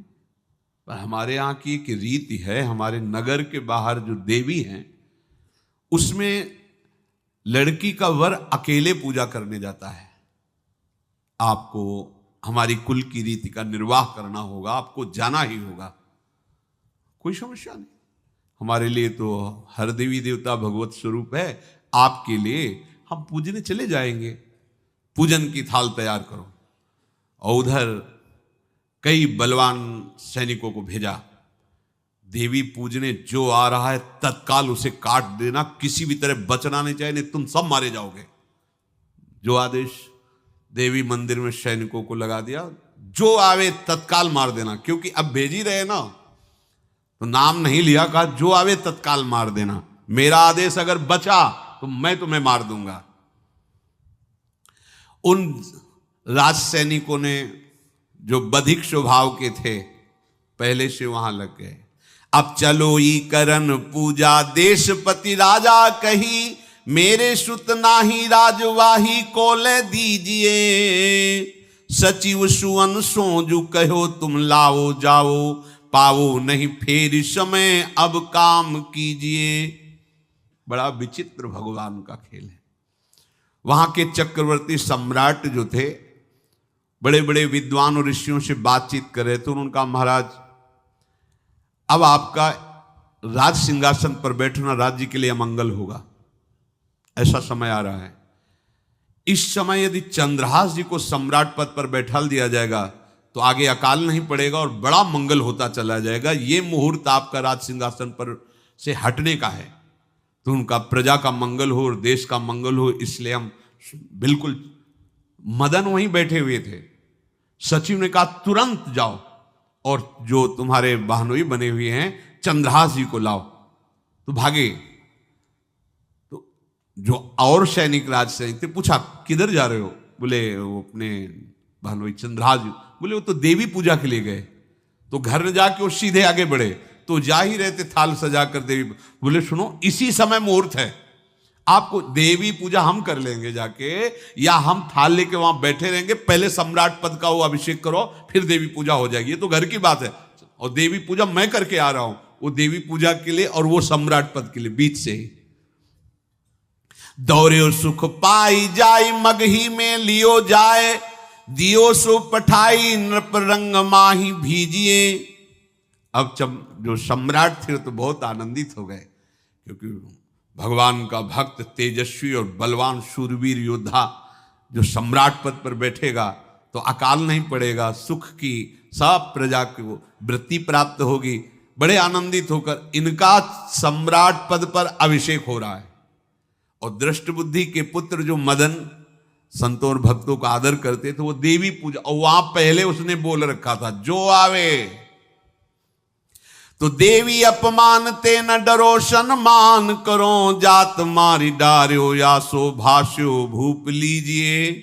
पर हमारे यहाँ की एक रीति है, हमारे नगर के बाहर जो देवी हैं उसमें लड़की का वर अकेले पूजा करने जाता है। आपको हमारी कुल की रीति का निर्वाह करना होगा, आपको जाना ही होगा। कोई समस्या नहीं, हमारे लिए तो हर देवी देवता भगवत स्वरूप है, आपके लिए हम पूजने चले जाएंगे, पूजन की थाल तैयार करो। और उधर कई बलवान सैनिकों को भेजा, देवी पूजने जो आ रहा है तत्काल उसे काट देना, किसी भी तरह बचना नहीं चाहिए, नहीं तुम सब मारे जाओगे। जो आदेश देवी मंदिर में सैनिकों को लगा दिया, जो आवे तत्काल मार देना, क्योंकि अब भेज ही रहे ना, तो नाम नहीं लिया, कहा जो आवे तत्काल मार देना, मेरा आदेश अगर बचा तो मैं तुम्हें मार दूंगा। उन राज सैनिकों ने जो बधिक स्वभाव के थे पहले से वहां लग गए। अब चलो ई करन पूजा देशपति राजा कही, मेरे सुत नाही राजवाही को ले दीजिए। सचिव सुवन सोजू कहो तुम लाओ जाओ, पाओ नहीं फेर समय अब काम कीजिए। बड़ा विचित्र भगवान का खेल है। वहां के चक्रवर्ती सम्राट जो थे बड़े बड़े विद्वान और ऋषियों से बातचीत कर रहे थे। उनका महाराज अब आपका राज सिंहासन पर बैठना राज्य के लिए अमंगल होगा, ऐसा समय आ रहा है। इस समय यदि चंद्रहास जी को सम्राट पद पर बैठा दिया जाएगा तो आगे अकाल नहीं पड़ेगा और बड़ा मंगल होता चला जाएगा। ये मुहूर्त आपका राज सिंहासन पर से हटने का है, तो उनका प्रजा का मंगल हो और देश का मंगल हो, इसलिए हम बिल्कुल। मदन वहीं बैठे हुए थे। सचिव ने कहा तुरंत जाओ और जो तुम्हारे बहनोई बने हुए हैं चंद्रहास जी को लाओ। तो भागे। तो जो और सैनिक राज सैनिक थे पूछा किधर जा रहे हो? बोले वो अपने बहनोई चंद्रहास जी। बोले वो तो देवी पूजा के लिए गए। तो घर में जाके वो सीधे आगे बढ़े, तो जा ही रहे थे थाल सजा कर देवी। बोले सुनो इसी समय मुहूर्त है, आपको देवी पूजा हम कर लेंगे जाके, या हम थाल लेके वहां बैठे रहेंगे, पहले सम्राट पद का वो अभिषेक करो फिर देवी पूजा हो जाएगी। ये तो घर की बात है, और देवी पूजा मैं करके आ रहा हूं, वो देवी पूजा के लिए और वो सम्राट पद के लिए बीच से ही। दौरे सुख पाई जाई मगही में लियो जाए, दियो सो पठाई नृप रंग माही भीजिए। अब जो सम्राट थे तो बहुत आनंदित हो गए, क्योंकि भगवान का भक्त तेजस्वी और बलवान शूरवीर योद्धा जो सम्राट पद पर बैठेगा तो अकाल नहीं पड़ेगा, सुख की सब प्रजा को वृत्ति प्राप्त होगी। बड़े आनंदित होकर इनका सम्राट पद पर अभिषेक हो रहा है। और दृष्ट बुद्धि के पुत्र जो मदन संतों और भक्तों का आदर करते थे, वो देवी पूजा, और वहां पहले उसने बोल रखा था जो आवे तो देवी अपमान ते न डरो सम्मान करो, जात मारी डार्यो या सो भाष्यो भूप लीजिए।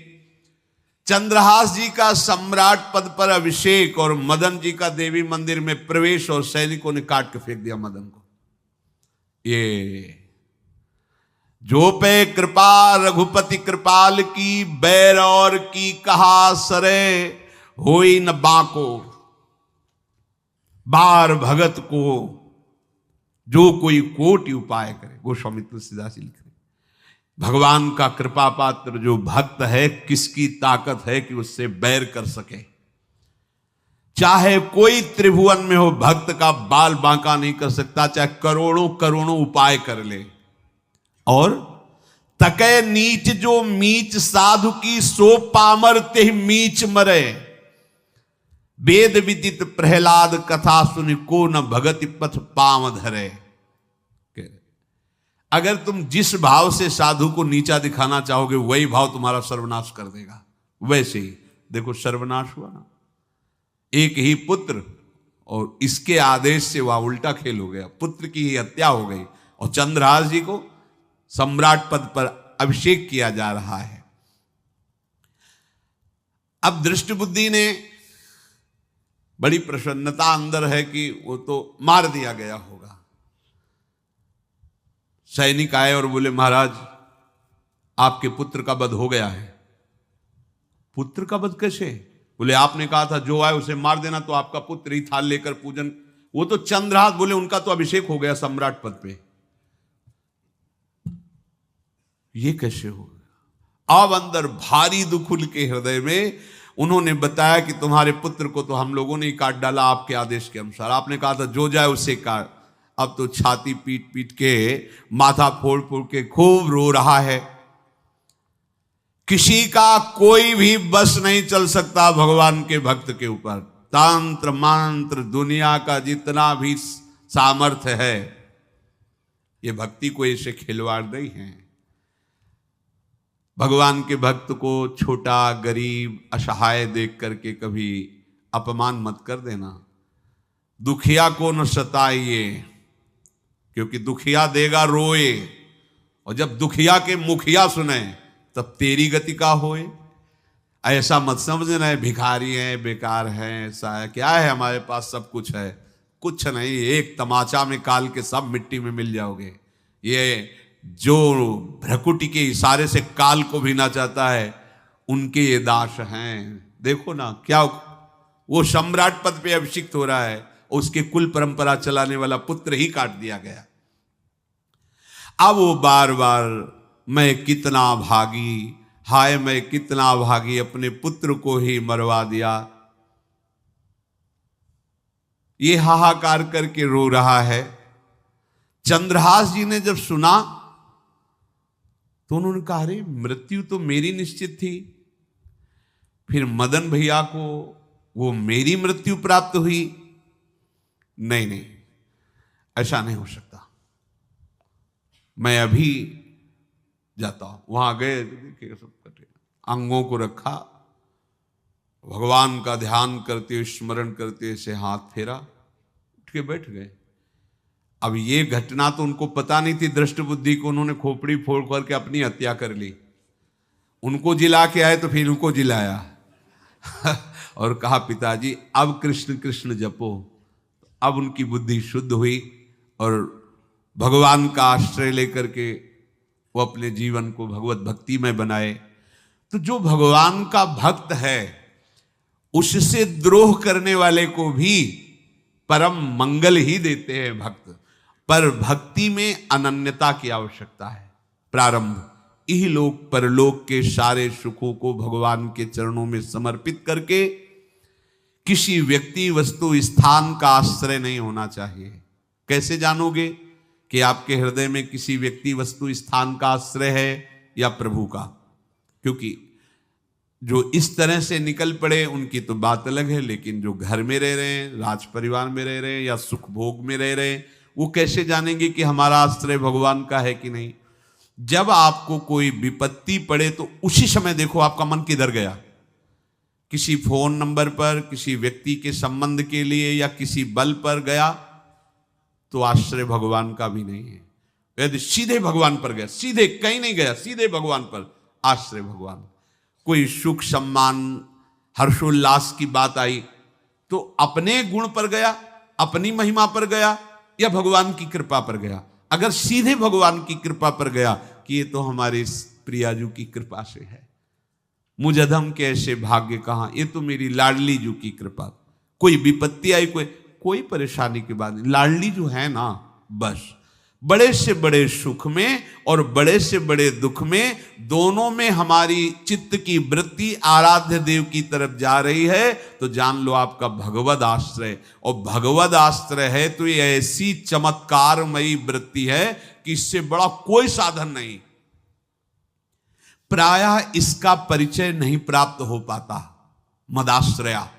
चंद्रहास जी का सम्राट पद पर अभिषेक और मदन जी का देवी मंदिर में प्रवेश, और सैनिकों ने काट के फेंक दिया मदन को। ये जो पे कृपा रघुपति कृपाल की, बैर और की कहा सरे होई न बाको। बार भगत को जो कोई कोटि उपाय करे, गोस्वामी तुलसीदास जी लिख रहे, भगवान का कृपा पात्र जो भक्त है, किसकी ताकत है कि उससे बैर कर सके। चाहे कोई त्रिभुवन में हो, भक्त का बाल बांका नहीं कर सकता, चाहे करोड़ों करोड़ों उपाय कर ले। और तके नीच जो मीच साधु की, सो पामर ते मीच मरे। वेद विदित प्रहलाद कथा सुनि, को न भगति पथ पाम धरे। अगर तुम जिस भाव से साधु को नीचा दिखाना चाहोगे वही भाव तुम्हारा सर्वनाश कर देगा। वैसे ही देखो सर्वनाश हुआ ना, एक ही पुत्र और इसके आदेश से वह उल्टा खेल हो गया, पुत्र की ही हत्या हो गई और चंद्रहास जी को सम्राट पद पर अभिषेक किया जा रहा है। अब दृष्ट बुद्धि ने बड़ी प्रसन्नता अंदर है कि वो तो मार दिया गया होगा। सैनिक आए और बोले महाराज आपके पुत्र का वध हो गया है। पुत्र का वध कैसे? बोले आपने कहा था जो आए उसे मार देना, तो आपका पुत्र ही थाल लेकर पूजन। वो तो चंद्रहास, बोले उनका तो अभिषेक हो गया सम्राट पद पे। ये कैसे हो गया? अब अंदर भारी दुख उनके हृदय में। उन्होंने बताया कि तुम्हारे पुत्र को तो हम लोगों ने ही काट डाला आपके आदेश के अनुसार। आपने कहा था जो जाए उसे काट। अब तो छाती पीट पीट के, माथा फोड़ फोड़ के खूब रो रहा है। किसी का कोई भी बस नहीं चल सकता भगवान के भक्त के ऊपर। तंत्र मंत्र दुनिया का जितना भी सामर्थ्य है, ये भक्ति को ऐसे खिलवाड़ नहीं है। भगवान के भक्त को छोटा गरीब असहाय देख करके कभी अपमान मत कर देना। दुखिया को न सताइए, क्योंकि दुखिया देगा रोए, और जब दुखिया के मुखिया सुने तब तेरी गति का होए। ऐसा मत समझना है भिखारी हैं, बेकार हैं, ऐसा है, क्या है हमारे पास सब कुछ है। कुछ नहीं, एक तमाचा में काल के सब मिट्टी में मिल जाओगे। ये जो भ्रकुटी के इशारे से काल को भी ना चाहता है, उनके ये दास हैं। देखो ना, क्या वो सम्राट पद पे अभिषिक्त हो रहा है, उसके कुल परंपरा चलाने वाला पुत्र ही काट दिया गया। अब वो बार बार मैं कितना भागी, हाय मैं कितना भागी, अपने पुत्र को ही मरवा दिया, ये हाहाकार करके रो रहा है। चंद्रहास जी ने जब सुना तो उन्होंने कहा, अरे मृत्यु तो मेरी निश्चित थी, फिर मदन भैया को वो मेरी मृत्यु प्राप्त हुई। नहीं नहीं, ऐसा नहीं हो सकता, मैं अभी जाता हूं। वहां गए, देखिए सब कटे, अंगों को रखा, भगवान का ध्यान करते, स्मरण करते से हाथ फेरा, उठ के बैठ गए। अब ये घटना तो उनको पता नहीं थी, दृष्ट बुद्धि को उन्होंने खोपड़ी फोड़ करके अपनी हत्या कर ली। उनको जिला के आए तो फिर उनको जिलाया और कहा, पिताजी अब कृष्ण कृष्ण जपो। अब उनकी बुद्धि शुद्ध हुई और भगवान का आश्रय लेकर के वो अपने जीवन को भगवत भक्ति में बनाए। तो जो भगवान का भक्त है, उससे द्रोह करने वाले को भी परम मंगल ही देते हैं भक्त। पर भक्ति में अनन्यता की आवश्यकता है। प्रारंभ इहलोक परलोक के सारे सुखों को भगवान के चरणों में समर्पित करके किसी व्यक्ति वस्तु स्थान का आश्रय नहीं होना चाहिए। कैसे जानोगे कि आपके हृदय में किसी व्यक्ति वस्तु स्थान का आश्रय है या प्रभु का? क्योंकि जो इस तरह से निकल पड़े उनकी तो बात अलग है, लेकिन जो घर में रह रहे हैं, राज परिवार में रह रहे हैं या सुख भोग में रह रहे हैं, वो कैसे जानेंगे कि हमारा आश्रय भगवान का है कि नहीं? जब आपको कोई विपत्ति पड़े तो उसी समय देखो आपका मन किधर गया। किसी फोन नंबर पर, किसी व्यक्ति के संबंध के लिए या किसी बल पर गया तो आश्रय भगवान का भी नहीं है। यदि सीधे भगवान पर गया, सीधे कहीं नहीं गया, सीधे भगवान पर, आश्रय भगवान। कोई सुख सम्मान हर्षोल्लास की बात आई तो अपने गुण पर गया, अपनी महिमा पर गया या भगवान की कृपा पर गया? अगर सीधे भगवान की कृपा पर गया कि ये तो हमारे प्रियाजू की कृपा से है, मुझ अधम के ऐसे भाग्य कहां, ये तो मेरी लाडली जू की कृपा। कोई विपत्ति आई, कोई परेशानी की बात नहीं, लाडली जो है ना, बस बड़े से बड़े सुख में और बड़े से बड़े दुख में, दोनों में हमारी चित्त की वृत्ति आराध्य देव की तरफ जा रही है, तो जान लो आपका भगवद आश्रय। और भगवद आश्रय है तो ये ऐसी चमत्कारमयी वृत्ति है कि इससे बड़ा कोई साधन नहीं। प्रायः इसका परिचय नहीं प्राप्त हो पाता। मदाश्रया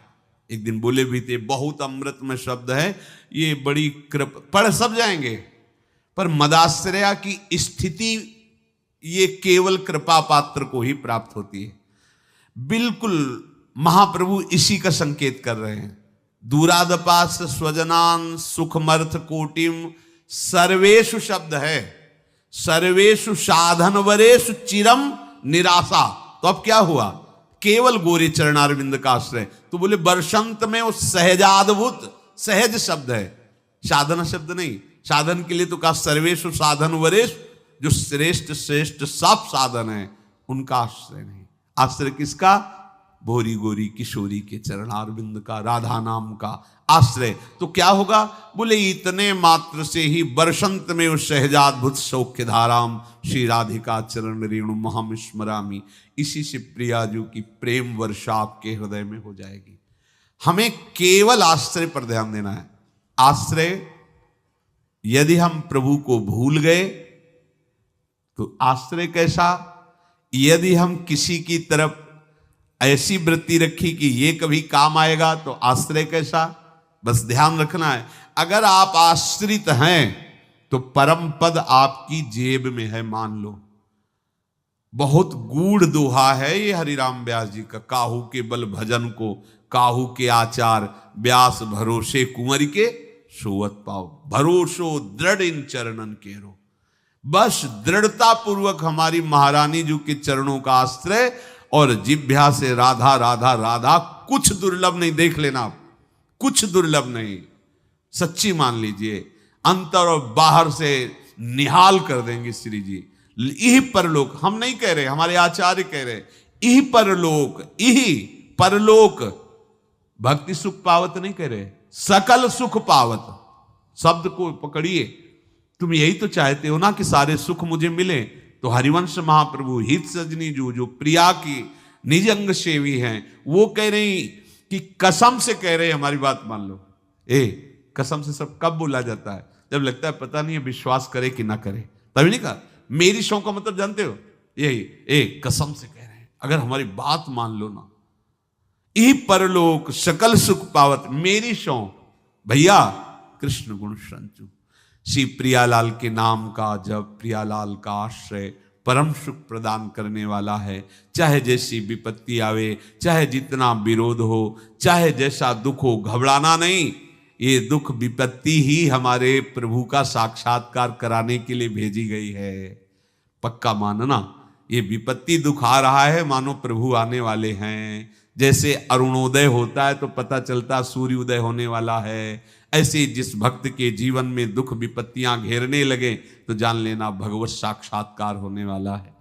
एक दिन बोले भी थे, बहुत अमृत में शब्द है, ये बड़ी कृपा, पढ़ सब जाएंगे, पर मदाश्रया की स्थिति ये केवल कृपा पात्र को ही प्राप्त होती है। बिल्कुल महाप्रभु इसी का संकेत कर रहे हैं। दूरादपास स्वजनान सुखमर्थ कोटिम, सर्वेषु शब्द है, सर्वेषु साधन वरेषु चिरम निराशा। तो अब क्या हुआ? केवल गोरी चरणारविंद का आश्रय। तो बोले वर्षंत में वो सहजाद्भुत, सहज शब्द है, साधन शब्द नहीं। साधन के लिए तो कहा सर्वेषु साधन वरेश, जो श्रेष्ठ श्रेष्ठ सब साधन है उनका आश्रय नहीं। आश्रय किसका? भोरी गोरी किशोरी के चरणारविंद का, राधा नाम का आश्रय। तो क्या होगा? बोले इतने मात्र से ही वर्षंत में उस सहजाद्भुत सौख्य धाराम श्री राधिका चरण रेणु महम स्मरामी, इसी से प्रियाजू की प्रेम वर्षा आपके हृदय में हो जाएगी। हमें केवल आश्रय पर ध्यान देना है। आश्रय यदि हम प्रभु को भूल गए तो आश्रय कैसा? यदि हम किसी की तरफ ऐसी वृत्ति रखी कि ये कभी काम आएगा तो आश्रय कैसा? बस ध्यान रखना है, अगर आप आश्रित हैं तो परम पद आपकी जेब में है, मान लो। बहुत गूढ़ दोहा है ये हरिराम व्यास जी का, काहू के बल भजन को काहू के आचार व्यास भरोसे कुंवर के सोवत पाओ। भरोसो दृढ़ इन चरणन केरो। बस दृढ़ता पूर्वक हमारी महारानी जी के चरणों का आश्रय और जिभ्या से राधा राधा राधा, कुछ दुर्लभ नहीं, देख लेना आप, कुछ दुर्लभ नहीं, सच्ची मान लीजिए, अंतर और बाहर से निहाल कर देंगे श्री जी। यही परलोक, हम नहीं कह रहे, हमारे आचार्य कह रहे, यही परलोक, यही परलोक, भक्ति सुख पावत नहीं कह रहे, सकल सुख पावत शब्द को पकड़िए। तुम यही तो चाहते हो ना कि सारे सुख मुझे मिले। तो हरिवंश महाप्रभु हित सजनी जो प्रिया की निज अंग सेवी हैं, वो कह रही कि कसम से कह रहे, हमारी बात मान लो। कसम से सब कब बोला जाता है? जब लगता है पता नहीं है विश्वास करे कि ना करे, तभी नहीं कहा। मेरी शौ का मतलब जानते हो, यही कसम से कह रहे हैं, अगर हमारी बात मान लो ना, ई परलोक सकल सुख पावत मेरी शौ। भैया कृष्ण गुण संचु, श्री प्रियालाल के नाम का जब, प्रियालाल का आश्रय परम सुख प्रदान करने वाला है। चाहे जैसी विपत्ति आवे, चाहे जितना विरोध हो, चाहे जैसा दुख हो, घबराना नहीं। ये दुख विपत्ति ही हमारे प्रभु का साक्षात्कार कराने के लिए भेजी गई है। पक्का मानना, ये विपत्ति दुख आ रहा है, मानो प्रभु आने वाले हैं। जैसे अरुणोदय होता है तो पता चलता सूर्योदय होने वाला है, ऐसे जिस भक्त के जीवन में दुख विपत्तियां घेरने लगे तो जान लेना भगवत साक्षात्कार होने वाला है।